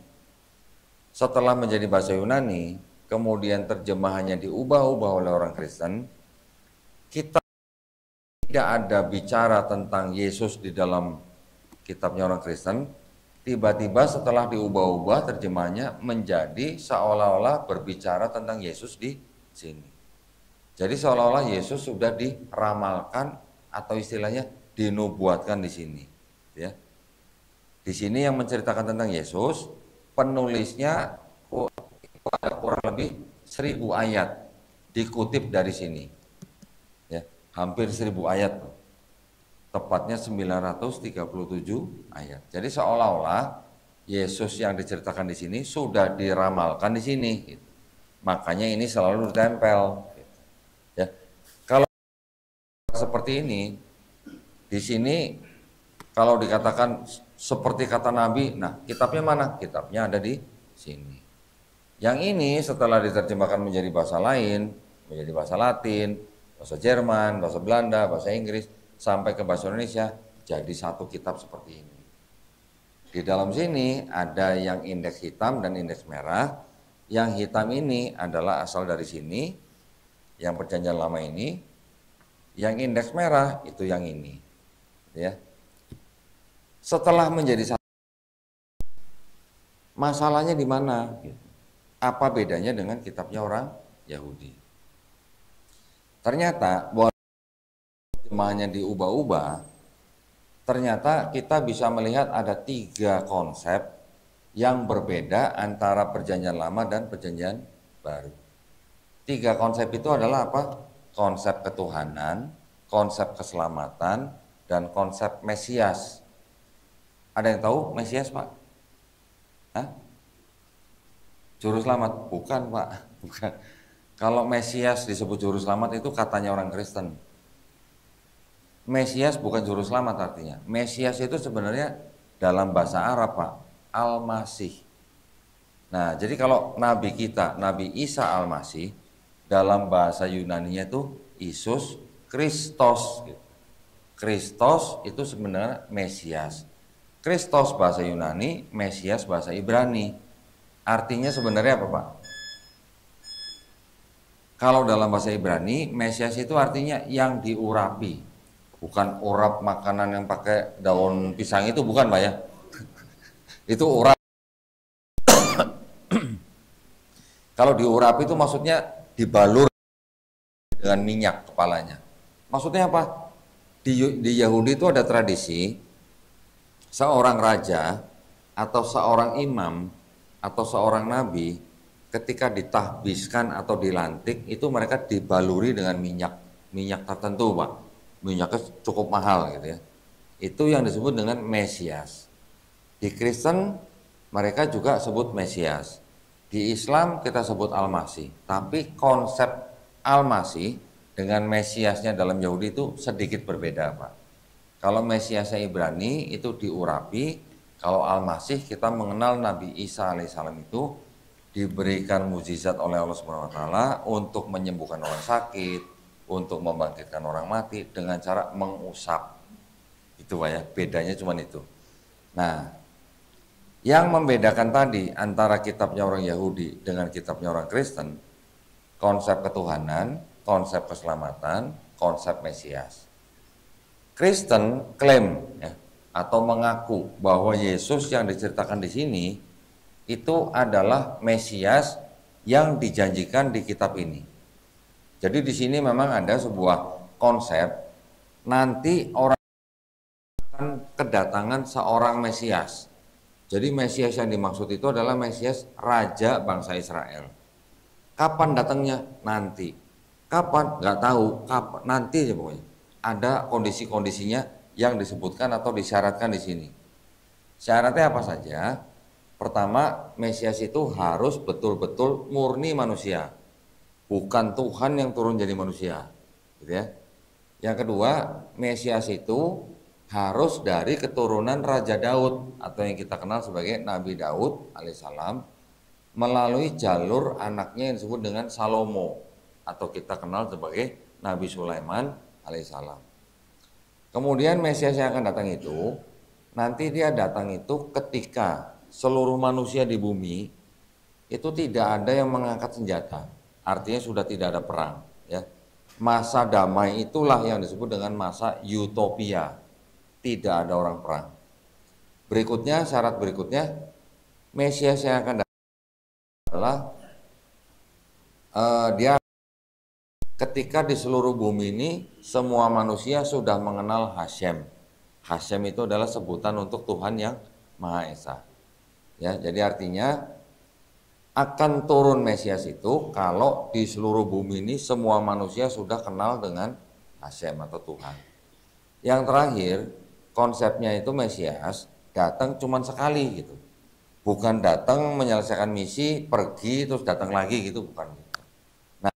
setelah menjadi bahasa Yunani, kemudian terjemahannya diubah-ubah oleh orang Kristen, kita tidak ada bicara tentang Yesus di dalam kitabnya orang Kristen. Tiba-tiba setelah diubah-ubah terjemahannya menjadi seolah-olah berbicara tentang Yesus di sini. Jadi seolah-olah Yesus sudah diramalkan atau istilahnya dinubuatkan di sini, ya. Di sini yang menceritakan tentang Yesus, penulisnya ada kurang lebih 1000 ayat dikutip dari sini, ya, hampir 1000 ayat, tepatnya 937 ayat. Jadi seolah-olah Yesus yang diceritakan di sini sudah diramalkan di sini, gitu. Makanya ini selalu ditempel, gitu. Ya, kalau seperti ini di sini, kalau dikatakan seperti kata Nabi, nah kitabnya mana? Kitabnya ada di sini. Yang ini setelah diterjemahkan menjadi bahasa lain, menjadi bahasa Latin, bahasa Jerman, bahasa Belanda, bahasa Inggris, sampai ke bahasa Indonesia, jadi satu kitab seperti ini. Di dalam sini ada yang indeks hitam dan indeks merah. Yang hitam ini adalah asal dari sini, yang Perjanjian Lama ini. Yang indeks merah itu yang ini, ya. Setelah menjadi satu, masalahnya di mana? Apa bedanya dengan kitabnya orang Yahudi? Ternyata bahwa terjemahannya diubah-ubah, ternyata kita bisa melihat ada 3 konsep yang berbeda antara Perjanjian Lama dan Perjanjian Baru. 3 konsep itu adalah apa? Konsep ketuhanan, konsep keselamatan, dan konsep Mesias. Ada yang tahu Mesias, Pak? Hah? Juru selamat? Bukan, Pak. Bukan. Kalau Mesias disebut juru selamat itu katanya orang Kristen. Mesias bukan juru selamat artinya. Mesias itu sebenarnya dalam bahasa Arab, Pak, Al-Masih. Nah, jadi kalau Nabi kita, Nabi Isa Al-Masih, dalam bahasa Yunaninya itu Yesus Kristos. Kristos itu sebenarnya Mesias. Kristos bahasa Yunani, Mesias bahasa Ibrani. Artinya sebenarnya apa, Pak? Kalau dalam bahasa Ibrani, Mesias itu artinya yang diurapi. Bukan urap makanan yang pakai daun pisang itu, bukan, Pak, ya. Itu urap. Kalau diurapi itu maksudnya dibalur dengan minyak kepalanya. Maksudnya apa? Di Yahudi itu ada tradisi seorang raja atau seorang imam atau seorang nabi ketika ditahbiskan atau dilantik itu mereka dibaluri dengan minyak tertentu, Pak. Minyaknya cukup mahal gitu ya. Itu yang disebut dengan Mesias. Di Kristen mereka juga sebut Mesias. Di Islam kita sebut Al-Masih. Tapi konsep Al-Masih dengan Mesiasnya dalam Yahudi itu sedikit berbeda, Pak. Kalau Mesiasnya Ibrani itu diurapi, kalau Al-Masih kita mengenal Nabi Isa alaihissalam itu diberikan mukjizat oleh Allah Subhanahu wa taala untuk menyembuhkan orang sakit, untuk membangkitkan orang mati dengan cara mengusap. Itu, Pak, ya, bedanya cuma itu. Nah, yang membedakan tadi antara kitabnya orang Yahudi dengan kitabnya orang Kristen, konsep ketuhanan, konsep keselamatan, konsep Mesias. Kristen klaim ya, atau mengaku bahwa Yesus yang diceritakan di sini itu adalah Mesias yang dijanjikan di kitab ini. Jadi di sini memang ada sebuah konsep nanti orang akan kedatangan seorang Mesias. Jadi Mesias yang dimaksud itu adalah Mesias Raja bangsa Israel. Kapan datangnya? Nanti. Kapan? Nggak tahu. Kapan? Nanti aja pokoknya. Ada kondisi-kondisinya yang disebutkan atau disyaratkan di sini. Syaratnya apa saja? Pertama, Mesias itu harus betul-betul murni manusia, bukan Tuhan yang turun jadi manusia, gitu ya. Yang kedua, Mesias itu harus dari keturunan Raja Daud atau yang kita kenal sebagai Nabi Daud alaihissalam melalui jalur anaknya yang disebut dengan Salomo atau kita kenal sebagai Nabi Sulaiman alaihissalam. Kemudian Mesias yang akan datang itu nanti dia datang itu ketika seluruh manusia di bumi itu tidak ada yang mengangkat senjata, artinya sudah tidak ada perang ya. Masa damai itulah yang disebut dengan masa utopia, tidak ada orang perang. Berikutnya, syarat berikutnya, Mesias yang akan datang adalah dia ketika di seluruh bumi ini semua manusia sudah mengenal Hashem. Hashem itu adalah sebutan untuk Tuhan yang Maha Esa. Ya, jadi artinya akan turun Mesias itu kalau di seluruh bumi ini semua manusia sudah kenal dengan Hashem atau Tuhan. Yang terakhir, konsepnya itu Mesias datang cuma sekali gitu. Bukan datang menyelesaikan misi, pergi terus datang lagi gitu, bukan gitu. Nah,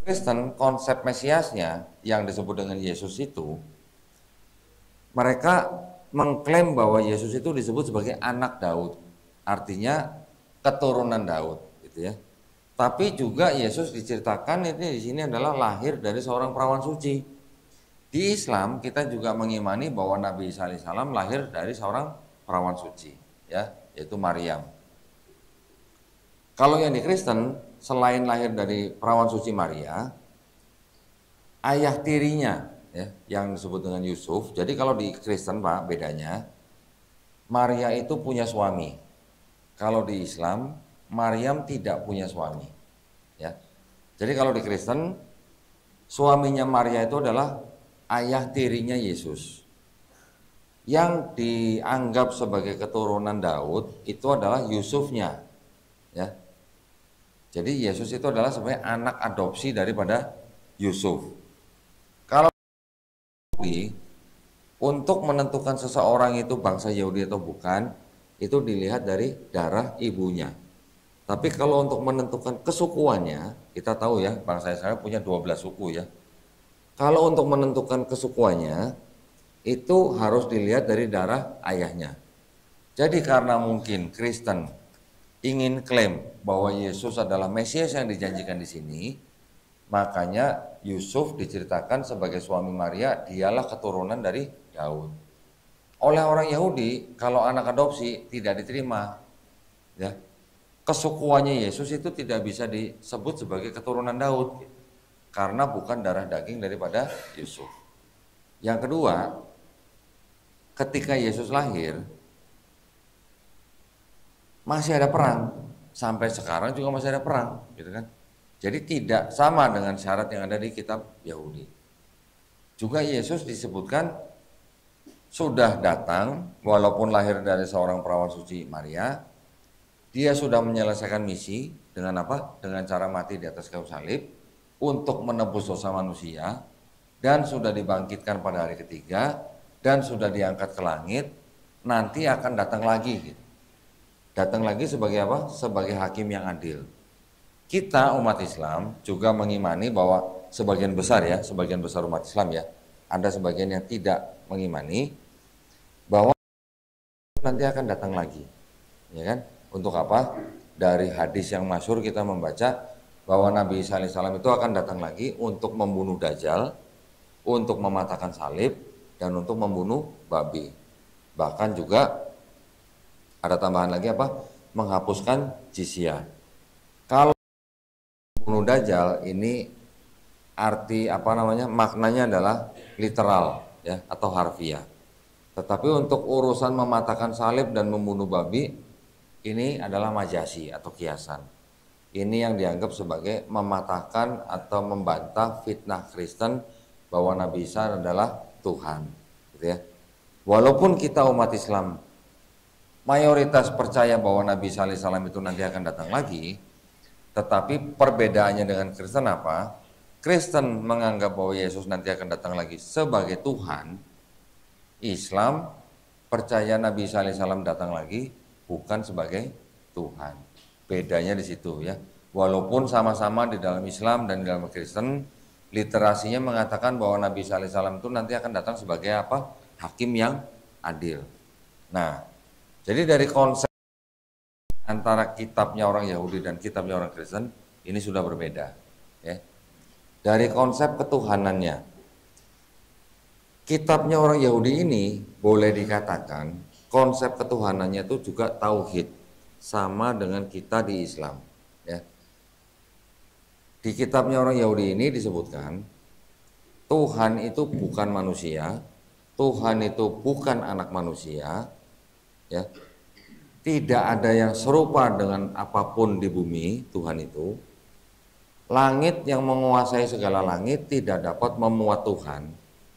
Kristen konsep Mesiasnya yang disebut dengan Yesus itu, mereka mengklaim bahwa Yesus itu disebut sebagai anak Daud, artinya keturunan Daud, gitu ya. Tapi juga Yesus diceritakan ini di sini adalah lahir dari seorang perawan suci. Di Islam kita juga mengimani bahwa Nabi Isa alaihissalam lahir dari seorang perawan suci, ya, yaitu Maryam. Kalau yang di Kristen selain lahir dari perawan suci Maria, ayah tirinya ya, yang disebut dengan Yusuf. Jadi kalau di Kristen Pak bedanya, Maria itu punya suami. Kalau di Islam, Maryam tidak punya suami. Ya. Jadi kalau di Kristen, suaminya Maria itu adalah ayah tirinya Yesus. Yang dianggap sebagai keturunan Daud itu adalah Yusufnya. Ya. Jadi Yesus itu adalah sebenarnya anak adopsi daripada Yusuf. Kalau untuk menentukan seseorang itu bangsa Yahudi atau bukan, itu dilihat dari darah ibunya. Tapi kalau untuk menentukan kesukuannya, kita tahu ya bangsa Israel punya 12 suku ya. Kalau untuk menentukan kesukuannya, itu harus dilihat dari darah ayahnya. Jadi karena mungkin Kristen ingin klaim bahwa Yesus adalah Mesias yang dijanjikan di sini, makanya Yusuf diceritakan sebagai suami Maria, dialah keturunan dari Daud. Oleh orang Yahudi, kalau anak adopsi tidak diterima, ya, kesukuannya Yesus itu tidak bisa disebut sebagai keturunan Daud, karena bukan darah daging daripada Yusuf. Yang kedua, ketika Yesus lahir, masih ada perang, sampai sekarang juga masih ada perang, gitu kan? Jadi tidak sama dengan syarat yang ada di kitab Yahudi. Juga Yesus disebutkan sudah datang, walaupun lahir dari seorang perawan suci Maria, dia sudah menyelesaikan misi dengan apa? Dengan cara mati di atas kayu salib untuk menebus dosa manusia, dan sudah dibangkitkan pada hari ketiga, dan sudah diangkat ke langit, nanti akan datang lagi. Gitu. Datang lagi sebagai apa? Sebagai hakim yang adil. Kita umat Islam juga mengimani bahwa sebagian besar umat Islam ya, ada sebagian yang tidak mengimani bahwa nanti akan datang lagi, ya kan? Untuk apa? Dari hadis yang masyhur kita membaca bahwa Nabi Isa alaihissalam itu akan datang lagi untuk membunuh Dajjal, untuk mematahkan salib, dan untuk membunuh babi. Bahkan juga ada tambahan lagi apa? Menghapuskan jizyah. Kalau bunuh Dajjal ini arti apa namanya? Maknanya adalah literal ya atau harfiah. Tetapi untuk urusan mematahkan salib dan membunuh babi ini adalah majasi atau kiasan. Ini yang dianggap sebagai mematahkan atau membantah fitnah Kristen bahwa Nabi Isa adalah Tuhan, gitu ya. Walaupun kita umat Islam mayoritas percaya bahwa Nabi Isa alaihissalam itu nanti akan datang lagi, tetapi perbedaannya dengan Kristen apa? Kristen menganggap bahwa Yesus nanti akan datang lagi sebagai Tuhan. Islam percaya Nabi Isa alaihissalam datang lagi bukan sebagai Tuhan. Bedanya di situ ya. Walaupun sama-sama di dalam Islam dan di dalam Kristen, literasinya mengatakan bahwa Nabi Isa alaihissalam itu nanti akan datang sebagai apa? Hakim yang adil. Nah, jadi dari konsep antara kitabnya orang Yahudi dan kitabnya orang Kristen ini sudah berbeda. Ya. Dari konsep ketuhanannya, kitabnya orang Yahudi ini boleh dikatakan konsep ketuhanannya itu juga tauhid, sama dengan kita di Islam. Ya. Di kitabnya orang Yahudi ini disebutkan Tuhan itu bukan manusia, Tuhan itu bukan anak manusia, ya. Tidak ada yang serupa dengan apapun di bumi. Tuhan itu langit yang menguasai segala langit tidak dapat memuat Tuhan,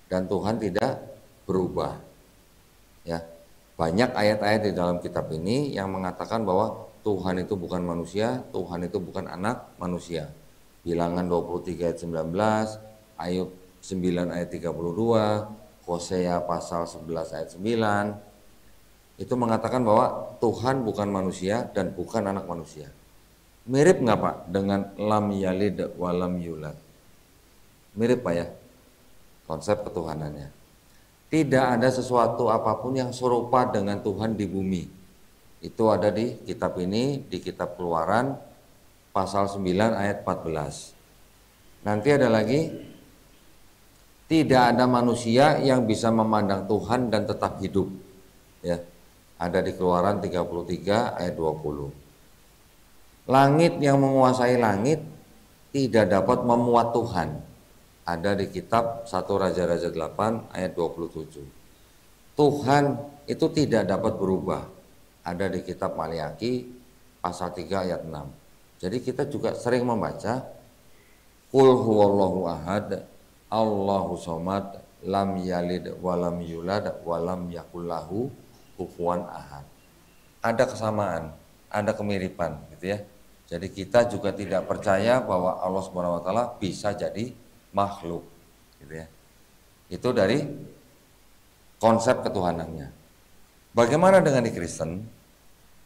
dan Tuhan tidak berubah. Ya, banyak ayat-ayat di dalam kitab ini yang mengatakan bahwa Tuhan itu bukan manusia, Tuhan itu bukan anak manusia. Bilangan 23 ayat 19, Ayub 9 ayat 32, Hosea pasal 11 ayat 9 itu mengatakan bahwa Tuhan bukan manusia dan bukan anak manusia. Mirip nggak Pak dengan lam yalid wa lam yulad? Mirip Pak ya konsep ketuhanannya. Tidak ada sesuatu apapun yang serupa dengan Tuhan di bumi. Itu ada di kitab ini, di kitab Keluaran pasal 9 ayat 14. Nanti ada lagi, tidak ada manusia yang bisa memandang Tuhan dan tetap hidup. Ya. Ada di Keluaran 33 ayat 20. Langit yang menguasai langit tidak dapat memuat Tuhan. Ada di kitab 1 Raja-Raja 8 ayat 27. Tuhan itu tidak dapat berubah. Ada di kitab Maliaki pasal 3 ayat 6. Jadi kita juga sering membaca Qul huwallahu ahad, Allahu somad, lam yalid walam yulad walam yakullahu kufuwan ahad. Ada kesamaan, ada kemiripan gitu ya. Jadi kita juga tidak percaya bahwa Allah Subhanahu wa taala bisa jadi makhluk gitu ya. Itu dari konsep ketuhanannya. Bagaimana dengan di Kristen?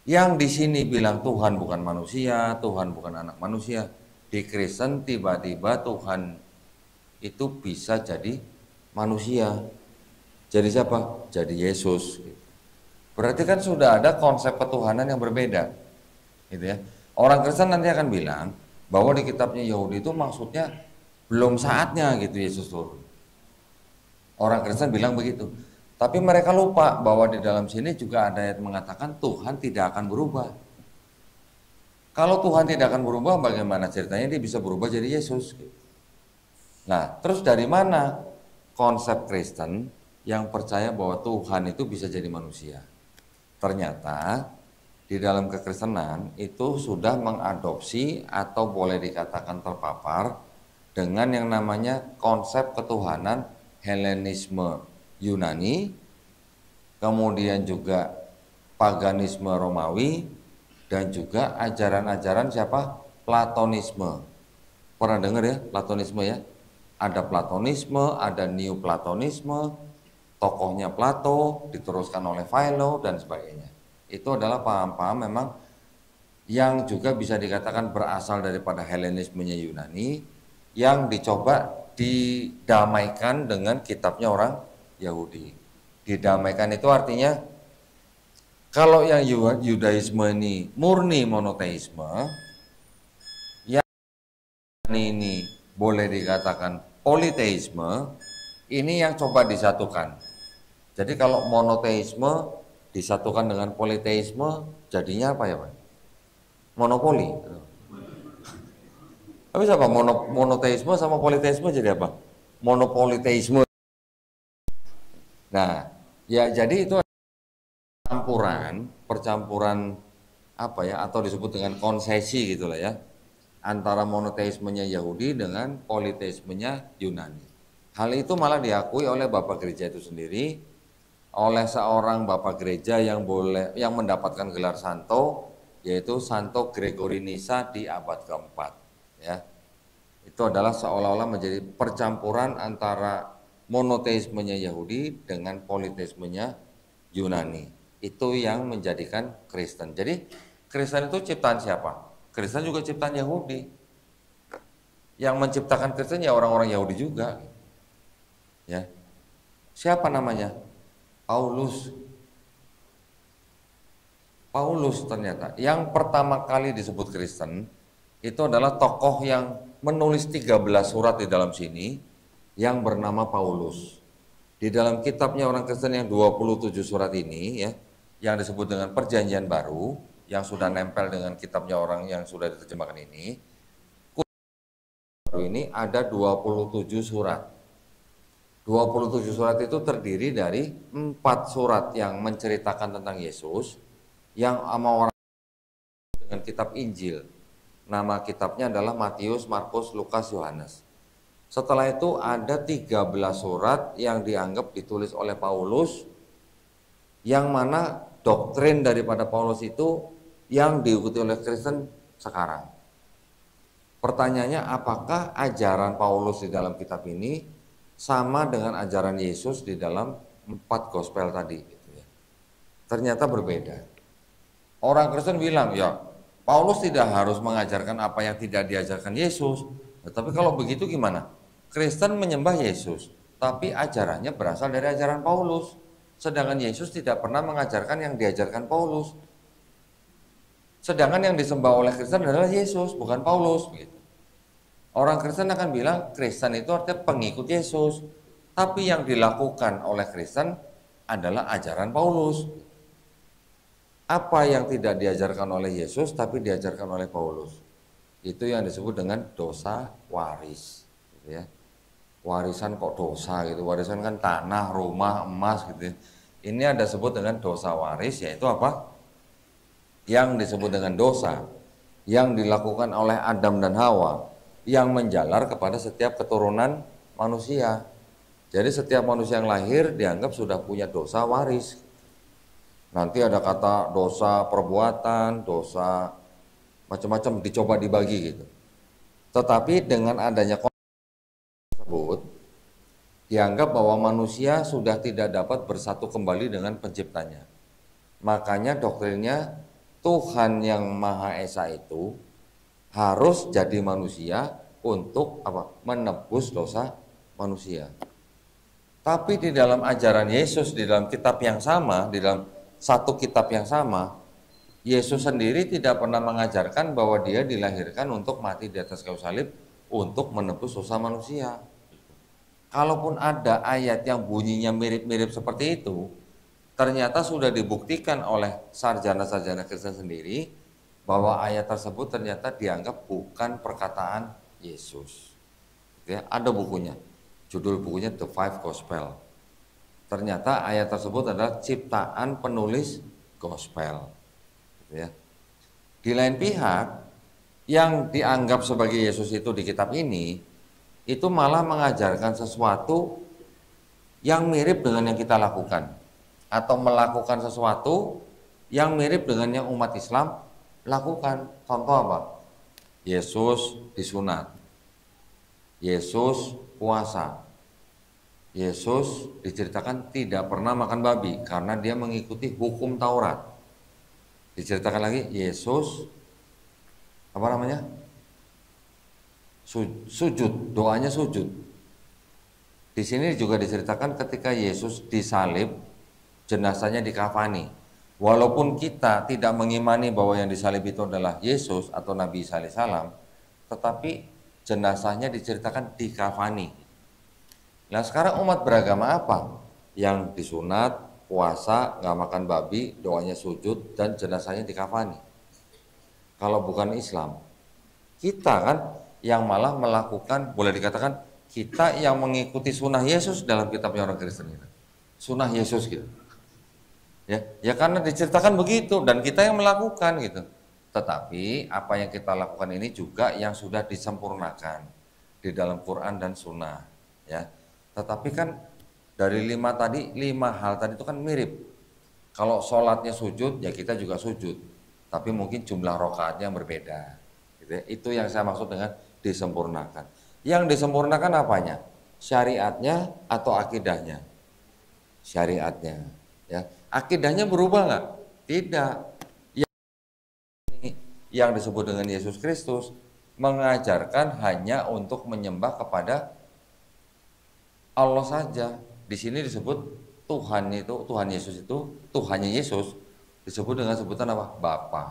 Yang di sini bilang Tuhan bukan manusia, Tuhan bukan anak manusia. Di Kristen tiba-tiba Tuhan itu bisa jadi manusia. Jadi siapa? Jadi Yesus. Berarti kan sudah ada konsep ketuhanan yang berbeda, gitu ya. Orang Kristen nanti akan bilang bahwa di kitabnya Yahudi itu maksudnya belum saatnya gitu Yesus turun. Orang Kristen bilang begitu. Tapi mereka lupa bahwa di dalam sini juga ada ayat mengatakan Tuhan tidak akan berubah. Kalau Tuhan tidak akan berubah, bagaimana ceritanya dia bisa berubah jadi Yesus? Nah, terus dari mana konsep Kristen yang percaya bahwa Tuhan itu bisa jadi manusia? Ternyata di dalam kekristenan itu sudah mengadopsi atau boleh dikatakan terpapar dengan yang namanya konsep ketuhanan Helenisme Yunani, kemudian juga paganisme Romawi, dan juga ajaran-ajaran siapa? Platonisme. Pernah dengar ya Platonisme ya? Ada Platonisme, ada Neoplatonisme, tokohnya Plato, diteruskan oleh Philo dan sebagainya. Itu adalah paham-paham memang yang juga bisa dikatakan berasal daripada Helenismenya Yunani yang dicoba didamaikan dengan kitabnya orang Yahudi. Didamaikan itu artinya kalau yang Yudaisme ini murni monoteisme, yang ini boleh dikatakan politeisme, ini yang coba disatukan. Jadi kalau monoteisme disatukan dengan politeisme, jadinya apa ya Pak? Monopoli. Tapi apa? Monoteisme sama politeisme jadi apa? Monopoliteisme. Nah, ya jadi itu percampuran apa ya, atau disebut dengan konsesi gitulah ya, antara monoteismenya Yahudi dengan politeismenya Yunani. Hal itu malah diakui oleh Bapak Gereja itu sendiri, oleh seorang Bapak Gereja yang mendapatkan gelar santo, yaitu Santo Gregory Nyssa di abad keempat. Ya, itu adalah seolah-olah menjadi percampuran antara monoteismenya Yahudi dengan politeismenya Yunani. Itu yang menjadikan Kristen. Jadi Kristen itu ciptaan siapa? Kristen juga ciptaan Yahudi. Yang menciptakan Kristen ya orang-orang Yahudi juga. Ya. Siapa namanya? Paulus. Paulus ternyata yang pertama kali disebut Kristen itu adalah tokoh yang menulis 13 surat di dalam sini yang bernama Paulus. Di dalam kitabnya orang Kristen yang 27 surat ini ya, yang disebut dengan Perjanjian Baru, yang sudah nempel dengan kitabnya orang yang sudah diterjemahkan ini ada 27 surat. 27 surat itu terdiri dari 4 surat yang menceritakan tentang Yesus, yang sama orang dengan kitab Injil. Nama kitabnya adalah Matius, Markus, Lukas, Yohanes. Setelah itu ada 13 surat yang dianggap ditulis oleh Paulus, yang mana doktrin daripada Paulus itu yang diikuti oleh Kristen sekarang. Pertanyaannya, apakah ajaran Paulus di dalam kitab ini sama dengan ajaran Yesus di dalam 4 gospel tadi? Gitu ya. Ternyata berbeda. Orang Kristen bilang, ya Paulus tidak harus mengajarkan apa yang tidak diajarkan Yesus. Tetapi kalau begitu gimana? Kristen menyembah Yesus, tapi ajarannya berasal dari ajaran Paulus. Sedangkan Yesus tidak pernah mengajarkan yang diajarkan Paulus. Sedangkan yang disembah oleh Kristen adalah Yesus, bukan Paulus. Gitu. Orang Kristen akan bilang Kristen itu artinya pengikut Yesus, tapi yang dilakukan oleh Kristen adalah ajaran Paulus. Apa yang tidak diajarkan oleh Yesus tapi diajarkan oleh Paulus, itu yang disebut dengan dosa waris. Gitu ya. Warisan kok dosa gitu, warisan kan tanah, rumah, emas gitu. Ini ada sebut dengan dosa waris, yaitu apa? Yang disebut dengan dosa yang dilakukan oleh Adam dan Hawa, yang menjalar kepada setiap keturunan manusia. Jadi setiap manusia yang lahir dianggap sudah punya dosa waris. Nanti ada kata dosa perbuatan, dosa macam-macam dicoba dibagi gitu. Tetapi dengan adanya tersebut, dianggap bahwa manusia sudah tidak dapat bersatu kembali dengan penciptanya. Makanya doktrinnya Tuhan yang Maha Esa itu harus jadi manusia untuk apa? Menebus dosa manusia. Tapi di dalam ajaran Yesus, di dalam kitab yang sama, di dalam satu kitab yang sama, Yesus sendiri tidak pernah mengajarkan bahwa dia dilahirkan untuk mati di atas kayu salib untuk menebus dosa manusia. Kalaupun ada ayat yang bunyinya mirip-mirip seperti itu, ternyata sudah dibuktikan oleh sarjana-sarjana Kristen sendiri bahwa ayat tersebut ternyata dianggap bukan perkataan Yesus. Ya, ada bukunya, judul bukunya The Five Gospel. Ternyata ayat tersebut adalah ciptaan penulis gospel. Ya. Di lain pihak, yang dianggap sebagai Yesus itu di kitab ini, itu malah mengajarkan sesuatu yang mirip dengan yang kita lakukan, atau melakukan sesuatu yang mirip dengan yang umat Islam lakukan. Contoh apa? Yesus disunat, Yesus puasa, Yesus diceritakan tidak pernah makan babi karena dia mengikuti hukum Taurat. Diceritakan lagi Yesus apa namanya? Sujud, doanya sujud. Di sini juga diceritakan ketika Yesus disalib, jenazahnya dikafani. Walaupun kita tidak mengimani bahwa yang disalib itu adalah Yesus atau Nabi Isa alaihissalam, tetapi jenazahnya diceritakan dikafani. Nah sekarang umat beragama apa yang disunat, puasa, nggak makan babi, doanya sujud, dan jenazahnya dikafani. Kalau bukan Islam, kita kan yang malah melakukan, boleh dikatakan kita yang mengikuti sunnah Yesus dalam kitabnya orang Kristen itu. Sunnah Yesus gitu. Ya karena diceritakan begitu dan kita yang melakukan gitu. Tetapi apa yang kita lakukan ini juga yang sudah disempurnakan di dalam Quran dan Sunnah, ya. Tetapi kan dari 5 hal tadi itu kan mirip. Kalau sholatnya sujud, ya kita juga sujud. Tapi mungkin jumlah rokaatnya yang berbeda. Gitu ya. Itu yang saya maksud dengan disempurnakan. Yang disempurnakan apanya? Syariatnya atau akidahnya? Syariatnya. Ya. Akidahnya berubah nggak? Tidak. Yang disebut dengan Yesus Kristus mengajarkan hanya untuk menyembah kepada Allah saja. Di sini disebut Tuhan Yesus itu, Tuhannya Yesus disebut dengan sebutan apa? Bapa.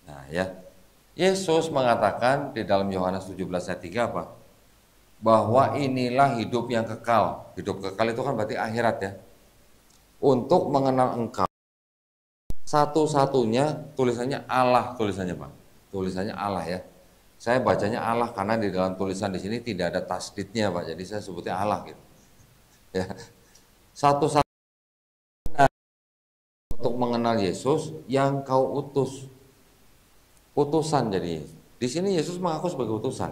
Nah ya, Yesus mengatakan di dalam Yohanes 17 ayat 3 apa? Bahwa inilah hidup yang kekal. Hidup kekal itu kan berarti akhirat ya. Untuk mengenal engkau. Satu-satunya tulisannya Allah, tulisannya Pak. Tulisannya Allah ya. Saya bacanya Allah karena di dalam tulisan di sini tidak ada tasdidnya Pak. Jadi saya sebutnya Allah gitu. Ya. Satu-satunya untuk mengenal Yesus yang kau utus. Utusan jadi. Di sini Yesus mengaku sebagai utusan.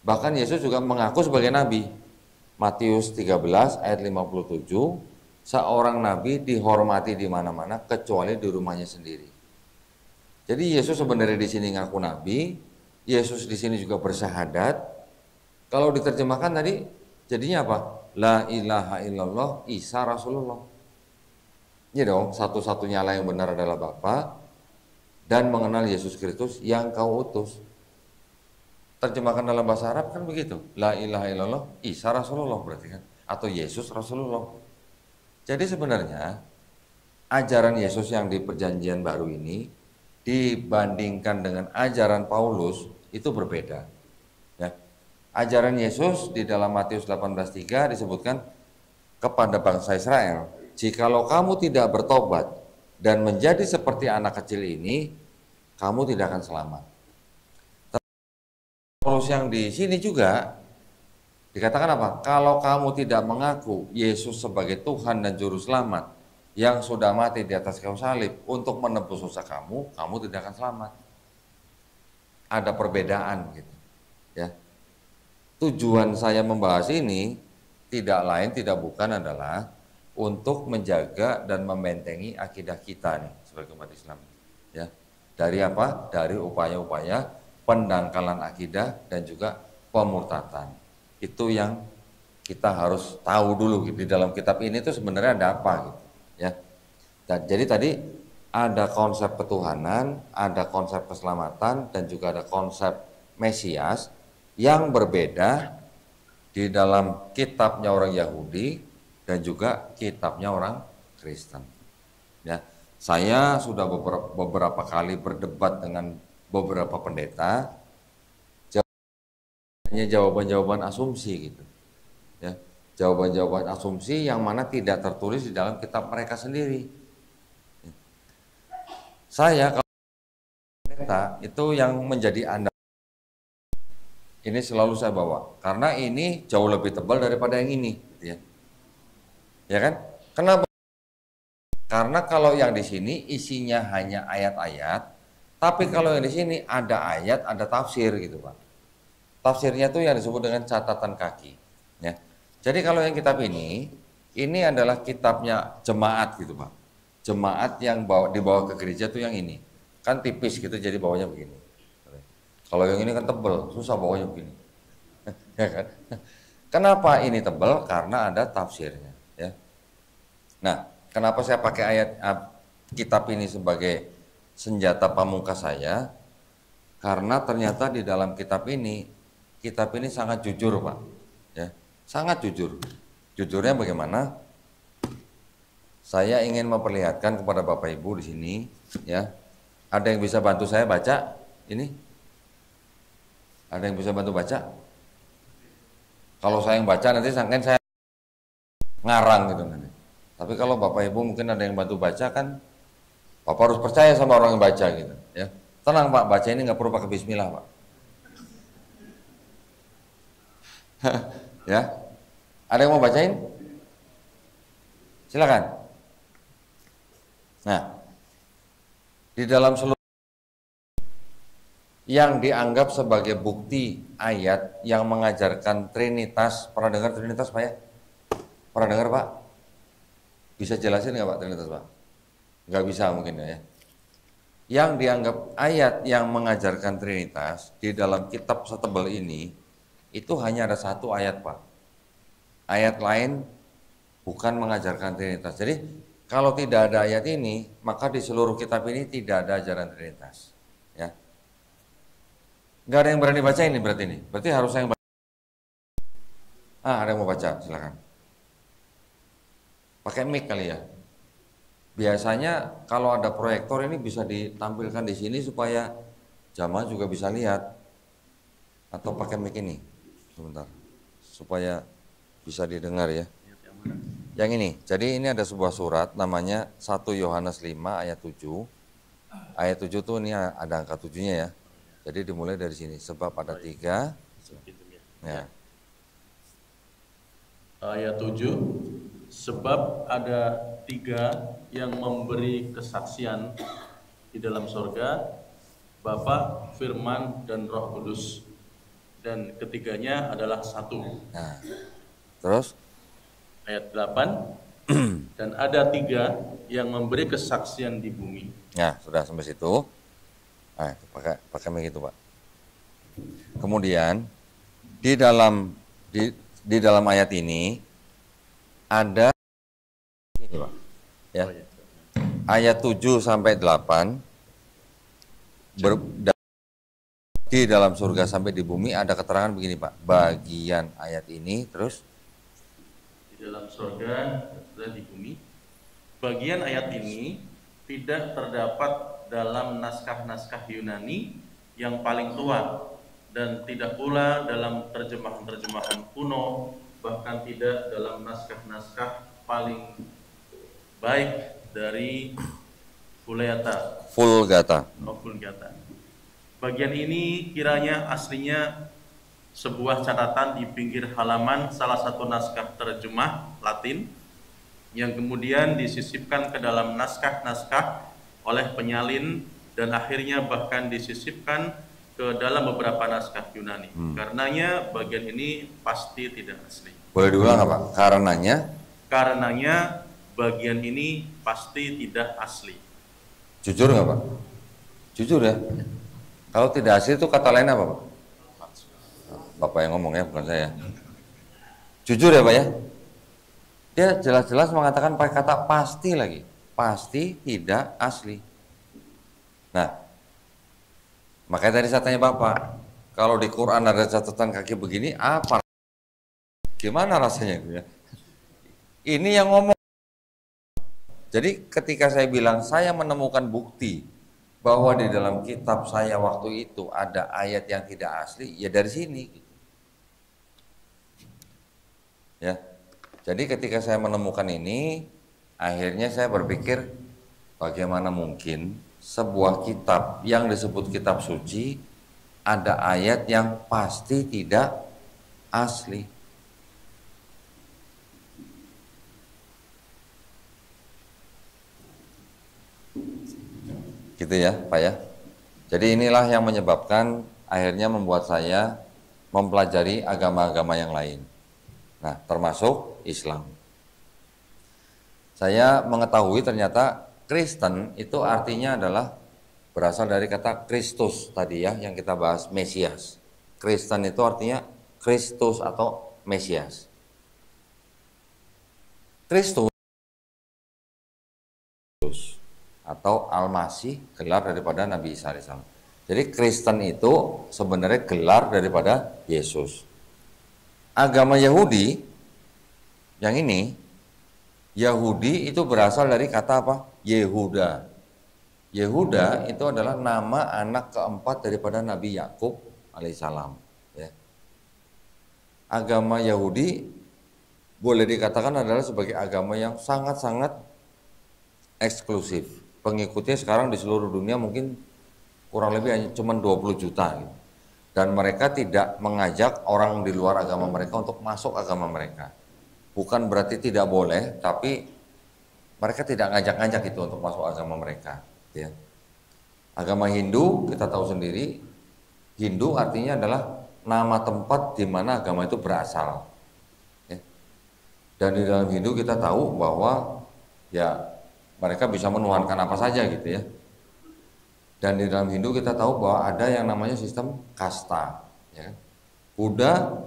Bahkan Yesus juga mengaku sebagai nabi. Matius 13 ayat 57, seorang nabi dihormati di mana-mana kecuali di rumahnya sendiri. Jadi Yesus sebenarnya di sini ngaku nabi, Yesus di sini juga bersyahadat. Kalau diterjemahkan tadi jadinya apa? La ilaha illallah Isa Rasulullah. Ya dong, satu-satunya Allah yang benar adalah Bapa dan mengenal Yesus Kristus yang kau utus. Terjemahkan dalam bahasa Arab kan begitu. La ilaha illallah Isa Rasulullah berarti kan, atau Yesus Rasulullah. Jadi sebenarnya ajaran Yesus yang di perjanjian baru ini dibandingkan dengan ajaran Paulus itu berbeda. Ya. Ajaran Yesus di dalam Matius 18:3 disebutkan kepada bangsa Israel, jikalau kamu tidak bertobat dan menjadi seperti anak kecil ini, kamu tidak akan selamat. Paulus yang di sini juga dikatakan apa? Kalau kamu tidak mengaku Yesus sebagai Tuhan dan Juru Selamat yang sudah mati di atas kayu salib untuk menebus dosa kamu, kamu tidak akan selamat. Ada perbedaan gitu. Ya. Tujuan saya membahas ini tidak lain tidak bukan adalah untuk menjaga dan membentengi akidah kita nih sebagai umat Islam. Ya. Dari apa? Dari upaya-upaya pendangkalan akidah dan juga pemurtatan. Itu yang kita harus tahu dulu gitu. Di dalam kitab ini tuh sebenarnya ada apa gitu ya. Dan jadi tadi ada konsep ketuhanan, ada konsep keselamatan dan juga ada konsep Mesias yang berbeda di dalam kitabnya orang Yahudi dan juga kitabnya orang Kristen. Ya, saya sudah beberapa kali berdebat dengan beberapa pendeta, hanya jawaban-jawaban asumsi gitu, ya, jawaban-jawaban asumsi yang mana tidak tertulis di dalam kitab mereka sendiri. Saya kalau pendeta itu yang menjadi andalan ini selalu saya bawa, karena ini jauh lebih tebal daripada yang ini, gitu ya. Ya kan? Kenapa? Karena kalau yang di sini isinya hanya ayat-ayat, tapi kalau yang di sini ada ayat, ada tafsir gitu Pak. Tafsirnya itu yang disebut dengan catatan kaki. Ya. Jadi kalau yang kitab ini adalah kitabnya jemaat gitu Pak. Jemaat yang dibawa ke gereja tuh yang ini. Kan tipis gitu jadi bawahnya begini. Kalau yang ini kan tebel, susah bawahnya begini. Ya kan? Kenapa ini tebel? Karena ada tafsirnya. Ya. Nah, kenapa saya pakai ayat kitab ini sebagai senjata pamungkas saya? Karena ternyata di dalam kitab ini sangat jujur Pak, ya, sangat jujur. Jujurnya bagaimana? Saya ingin memperlihatkan kepada Bapak Ibu di sini, ya. Ada yang bisa bantu saya baca ini? Ada yang bisa bantu baca? Kalau saya yang baca nanti sangkain saya ngarang gitu nanti. Tapi kalau Bapak Ibu mungkin ada yang bantu baca kan, Bapak harus percaya sama orang yang baca gitu ya. Tenang Pak, baca ini nggak perlu pakai bismillah Pak. Ya, ada yang mau bacain? Silakan. Nah, di dalam seluruh yang dianggap sebagai bukti ayat yang mengajarkan Trinitas, pernah dengar Trinitas Pak ya? Pernah dengar Pak? Bisa jelasin nggak Pak Trinitas Pak? Nggak bisa mungkin ya. Yang dianggap ayat yang mengajarkan Trinitas di dalam kitab setebal ini, itu hanya ada satu ayat Pak. Ayat lain bukan mengajarkan Trinitas. Jadi kalau tidak ada ayat ini, maka di seluruh kitab ini tidak ada ajaran Trinitas. Ya. Nggak ada yang berani baca ini berarti ini. Berarti harus yang baca. Ada yang mau baca, silakan. Pakai mic kali ya. Biasanya kalau ada proyektor ini bisa ditampilkan di sini supaya jamaah juga bisa lihat. Atau pakai mic ini. Sebentar. Supaya bisa didengar ya. Yang ini. Jadi ini ada sebuah surat namanya 1 Yohanes 5 ayat 7. Ayat 7 tuh ini ada angka 7-nya ya. Jadi dimulai dari sini, sebab ada 3. Ya. Ayat 7, sebab ada 3 yang memberi kesaksian di dalam sorga, Bapa, Firman, dan Roh Kudus. Dan ketiganya adalah satu. Nah, terus? Ayat 8, dan ada 3 yang memberi kesaksian di bumi. Ya, sudah sampai situ. Nah, pakai mic itu Pak. Kemudian di dalam ayat ini ada ini Pak. Ya. Ayat 7 sampai 8 di dalam surga sampai di bumi ada keterangan begini Pak. Bagian ayat ini terus di dalam surga dan di bumi. Bagian ayat ini tidak terdapat dalam naskah-naskah Yunani yang paling tua dan tidak pula dalam terjemahan-terjemahan kuno, bahkan tidak dalam naskah-naskah paling baik dari Vulgata. Vulgata. Bagian ini kiranya aslinya sebuah catatan di pinggir halaman salah satu naskah terjemah Latin yang kemudian disisipkan ke dalam naskah-naskah oleh penyalin dan akhirnya bahkan disisipkan ke dalam beberapa naskah Yunani. Karenanya bagian ini pasti tidak asli. Boleh diulang nggak Pak? Karenanya bagian ini pasti tidak asli. Jujur nggak Pak? Jujur ya. Kalau tidak asli itu kata lain apa Pak? Bapak yang ngomong ya, bukan saya. Jujur ya Pak ya. Dia jelas-jelas mengatakan pakai kata pasti lagi. Pasti tidak asli. Nah, makanya tadi saya tanya Bapak, kalau di Quran ada catatan kaki begini, apa? Gimana rasanya? Ini yang ngomong. Jadi ketika saya bilang saya menemukan bukti bahwa di dalam kitab saya waktu itu ada ayat yang tidak asli, ya dari sini. Ya. Jadi ketika saya menemukan ini, akhirnya saya berpikir bagaimana mungkin sebuah kitab yang disebut kitab suci ada ayat yang pasti tidak asli. Gitu ya Pak ya. Jadi inilah yang menyebabkan akhirnya membuat saya mempelajari agama-agama yang lain. Nah, termasuk Islam. Saya mengetahui ternyata Kristen itu artinya adalah berasal dari kata Kristus tadi ya, yang kita bahas Mesias. Kristen itu artinya Kristus atau Mesias. Kristus atau Al-Masih, gelar daripada Nabi Isa AS. Jadi Kristen itu sebenarnya gelar daripada Yesus. Agama Yahudi yang ini, Yahudi itu berasal dari kata apa? Yehuda. Yehuda itu adalah nama anak keempat daripada Nabi Yakub alaihissalam. Ya. Agama Yahudi boleh dikatakan adalah sebagai agama yang sangat-sangat eksklusif. Pengikutnya sekarang di seluruh dunia mungkin kurang lebih hanya cuma 20 juta gitu. Dan mereka tidak mengajak orang di luar agama mereka untuk masuk agama mereka. Bukan berarti tidak boleh, tapi mereka tidak ngajak-ngajak itu untuk masuk agama mereka. Ya. Agama Hindu kita tahu sendiri, Hindu artinya adalah nama tempat di mana agama itu berasal. Ya. Dan di dalam Hindu kita tahu bahwa ya mereka bisa menuhankan apa saja gitu ya. Dan di dalam Hindu kita tahu bahwa ada yang namanya sistem kasta. Ya. Buddha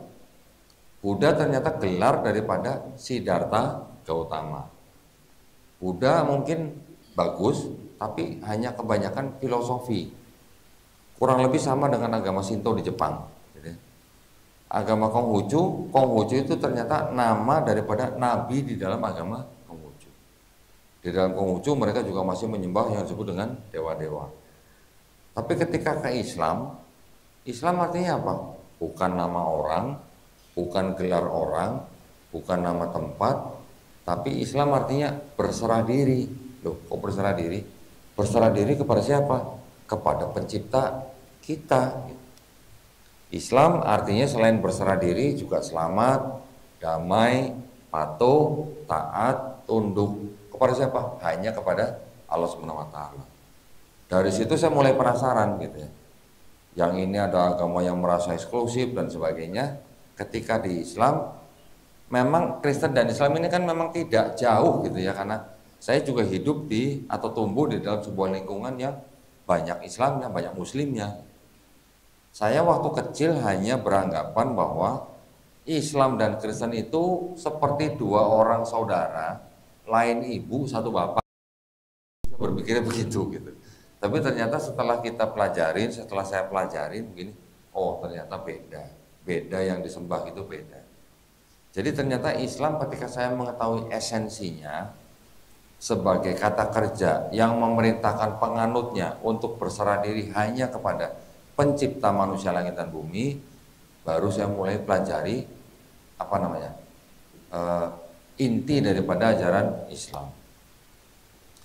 ternyata gelar daripada Siddhartha Gautama. Buddha mungkin bagus, tapi hanya kebanyakan filosofi. Kurang lebih sama dengan agama Shinto di Jepang. Jadi, agama Konghucu itu ternyata nama daripada nabi di dalam agama Konghucu. Di dalam Konghucu mereka juga masih menyembah yang disebut dengan dewa-dewa. Tapi ketika ke Islam, Islam artinya apa? Bukan nama orang, bukan gelar orang, bukan nama tempat, tapi Islam artinya berserah diri. Loh, kok berserah diri? Berserah diri kepada siapa? Kepada pencipta kita. Islam artinya selain berserah diri juga selamat, damai, patuh, taat, tunduk. Kepada siapa? Hanya kepada Allah Subhanahu wa taala. Dari situ saya mulai penasaran gitu ya. Yang ini ada agama yang merasa eksklusif dan sebagainya. Ketika di Islam, memang Kristen dan Islam ini kan memang tidak jauh gitu ya. Karena saya juga hidup di atau tumbuh di dalam sebuah lingkungan yang banyak Islamnya, banyak Muslimnya. Saya waktu kecil hanya beranggapan bahwa Islam dan Kristen itu seperti dua orang saudara, lain ibu, satu bapak. Berpikirnya begitu gitu. Tapi ternyata setelah kita pelajarin, setelah saya pelajarin begini, oh ternyata beda. Beda yang disembah itu beda. Jadi ternyata Islam ketika saya mengetahui esensinya sebagai kata kerja yang memerintahkan penganutnya untuk berserah diri hanya kepada pencipta manusia langit dan bumi, baru saya mulai pelajari inti daripada ajaran Islam.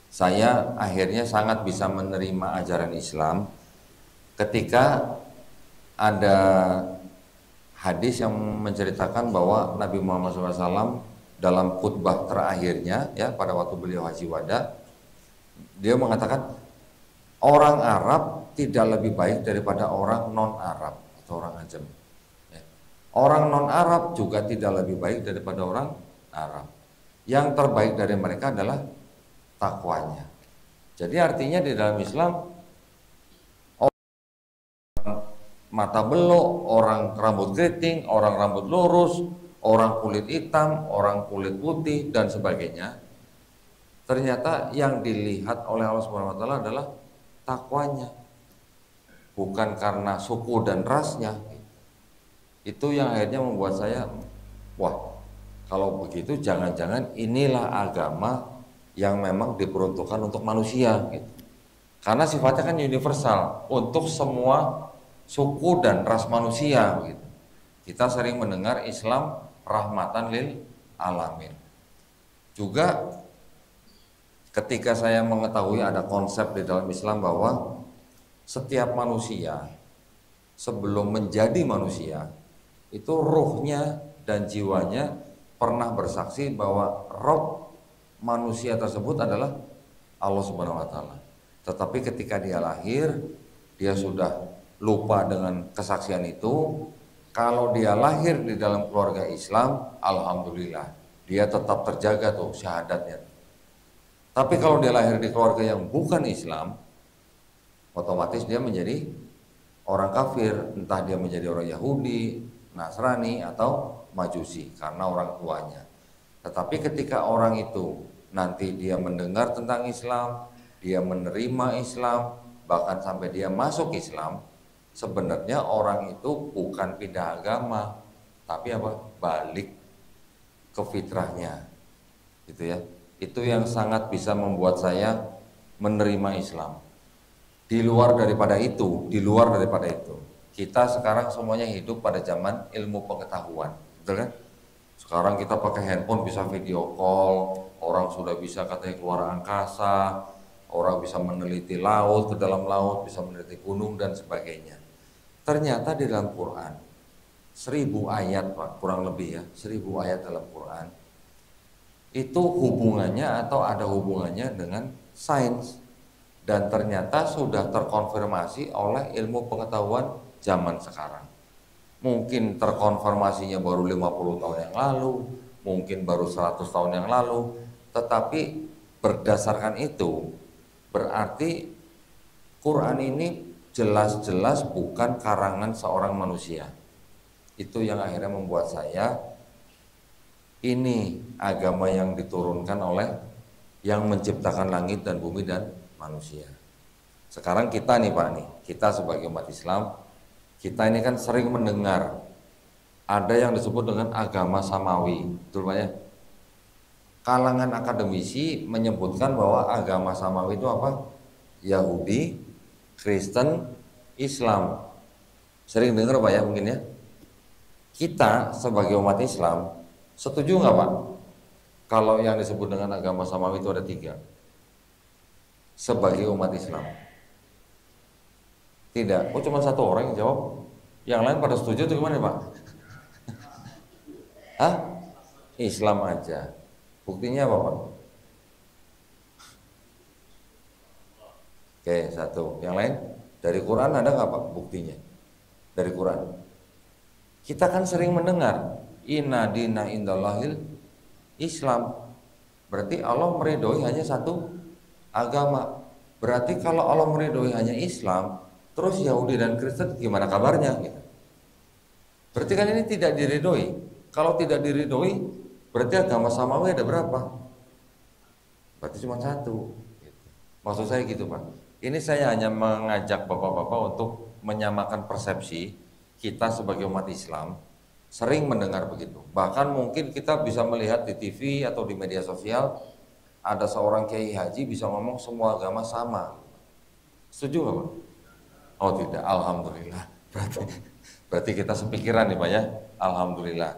Saya akhirnya sangat bisa menerima ajaran Islam ketika ada hadis yang menceritakan bahwa Nabi Muhammad SAW dalam khutbah terakhirnya ya pada waktu beliau haji wada, dia mengatakan orang Arab tidak lebih baik daripada orang non Arab atau orang ajam. Ya. Orang non Arab juga tidak lebih baik daripada orang Arab. Yang terbaik dari mereka adalah takwanya. Jadi artinya di dalam Islam orang mata belok, orang rambut keriting, orang rambut lurus, orang kulit hitam, orang kulit putih dan sebagainya. Ternyata yang dilihat oleh Allah Subhanahu wa taala adalah takwanya. Bukan karena suku dan rasnya. Itu yang akhirnya membuat saya, wah, kalau begitu jangan-jangan inilah agama yang memang diperuntukkan untuk manusia gitu. Karena sifatnya kan universal untuk semua suku dan ras manusia gitu. Kita sering mendengar Islam rahmatan lil alamin. Juga ketika saya mengetahui ada konsep di dalam Islam bahwa setiap manusia sebelum menjadi manusia itu ruhnya dan jiwanya pernah bersaksi bahwa Rob manusia tersebut adalah Allah Subhanahu wa taala. Tetapi ketika dia lahir, dia sudah lupa dengan kesaksian itu. Kalau dia lahir di dalam keluarga Islam, alhamdulillah, dia tetap terjaga tuh syahadatnya. Tapi kalau dia lahir di keluarga yang bukan Islam, otomatis dia menjadi orang kafir, entah dia menjadi orang Yahudi, Nasrani atau Majusi karena orang tuanya. Tetapi ketika orang itu nanti dia mendengar tentang Islam, dia menerima Islam, bahkan sampai dia masuk Islam, sebenarnya orang itu bukan pindah agama, tapi balik ke fitrahnya, gitu ya. Itu yang sangat bisa membuat saya menerima Islam. Di luar daripada itu, kita sekarang semuanya hidup pada zaman ilmu pengetahuan, betul kan? Sekarang kita pakai handphone bisa video call, orang sudah bisa katanya keluar angkasa, orang bisa meneliti laut, ke dalam laut, bisa meneliti gunung dan sebagainya. Ternyata di dalam Quran 1000 ayat Pak, kurang lebih ya, 1000 ayat dalam Quran itu hubungannya atau ada hubungannya dengan sains, dan ternyata sudah terkonfirmasi oleh ilmu pengetahuan zaman sekarang. Mungkin terkonfirmasinya baru 50 tahun yang lalu, mungkin baru 100 tahun yang lalu, tetapi berdasarkan itu berarti Quran ini jelas-jelas bukan karangan seorang manusia. Itu yang akhirnya membuat saya, ini agama yang diturunkan oleh yang menciptakan langit dan bumi dan manusia. Sekarang kita nih Pak nih, kita sebagai umat Islam, kita ini kan sering mendengar ada yang disebut dengan agama samawi, betul Pak ya? Kalangan akademisi menyebutkan bahwa agama samawi itu apa? Yahudi, Kristen, Islam. Sering dengar Pak ya mungkin ya? Kita sebagai umat Islam setuju nggak Pak? Kalau yang disebut dengan agama samawi itu ada 3. Sebagai umat Islam. Tidak. Oh cuma 1 orang yang jawab. Yang lain pada setuju itu gimana Pak? Hah? Islam aja. Buktinya apa Pak? Oke 1. Yang lain? Dari Quran ada nggak Pak buktinya? Dari Quran. Kita kan sering mendengar inna dina indallahil Islam. Berarti Allah meridhoi hanya 1 agama. Berarti kalau Allah meridhoi hanya Islam, terus Yahudi dan Kristen gimana kabarnya? Gitu. Berarti kan ini tidak diridhoi. Kalau tidak diridhoi, berarti agama samawi ada berapa? Berarti cuma 1. Gitu. Maksud saya gitu Pak. Ini saya hanya mengajak bapak-bapak untuk menyamakan persepsi kita sebagai umat Islam. Sering mendengar begitu. Bahkan mungkin kita bisa melihat di TV atau di media sosial ada seorang kiai haji bisa ngomong semua agama sama. Setuju nggak Pak? Oh tidak, alhamdulillah. Berarti kita sepikiran nih Pak ya. Alhamdulillah.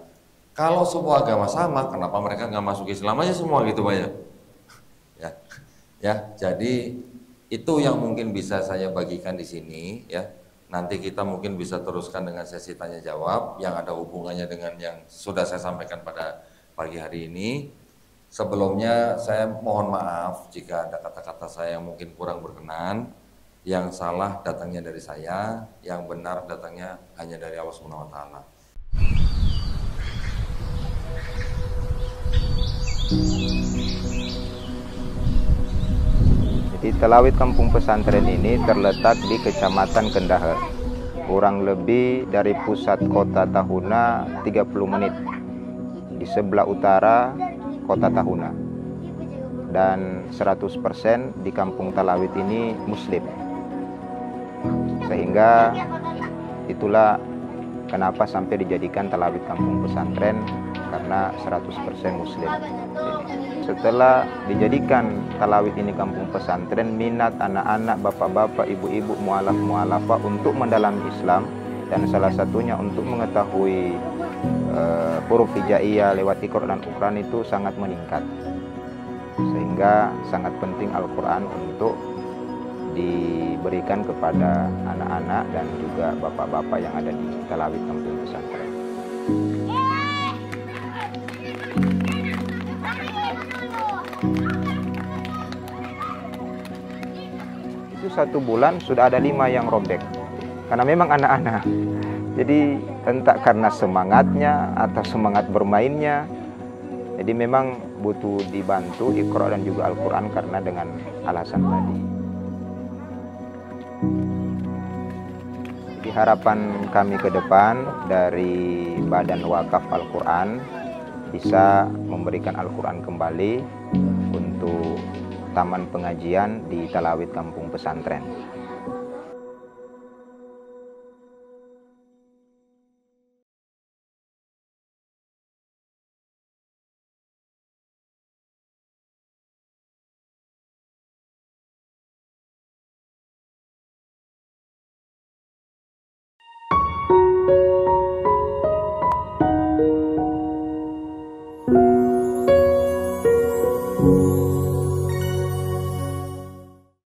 Kalau semua agama sama, kenapa mereka nggak masuk Islam aja semua gitu Pak ya? Ya, jadi itu yang mungkin bisa saya bagikan di sini ya. Nanti kita mungkin bisa teruskan dengan sesi tanya jawab yang ada hubungannya dengan yang sudah saya sampaikan pada pagi hari ini. Sebelumnya saya mohon maaf jika ada kata-kata saya yang mungkin kurang berkenan. Yang salah datangnya dari saya, yang benar datangnya hanya dari Allah Subhanahu wa taala. Di Talawit Kampung Pesantren ini terletak di Kecamatan Kendaher, kurang lebih dari pusat kota Tahuna 30 menit, di sebelah utara kota Tahuna. Dan 100% di Kampung Talawit ini Muslim. Sehingga itulah kenapa sampai dijadikan Talawit Kampung Pesantren, karena 100% Muslim. Setelah dijadikan Talawit ini kampung pesantren, minat anak-anak, bapak-bapak, ibu-ibu, mualaf-mualafah untuk mendalami Islam, dan salah satunya untuk mengetahui huruf hijaiyah lewat Iqra dan Ukran itu sangat meningkat. Sehingga sangat penting Al-Quran untuk diberikan kepada anak-anak dan juga bapak-bapak yang ada di Talawit kampung pesantren. Itu 1 bulan sudah ada 5 yang robek, karena memang anak-anak. Jadi entah karena semangatnya atau semangat bermainnya, jadi memang butuh dibantu Iqra dan juga Al-Quran karena dengan alasan tadi. Jadi harapan kami ke depan dari Badan Wakaf Al-Quran bisa memberikan Al-Quran kembali untuk taman pengajian di Talawit kampung pesantren.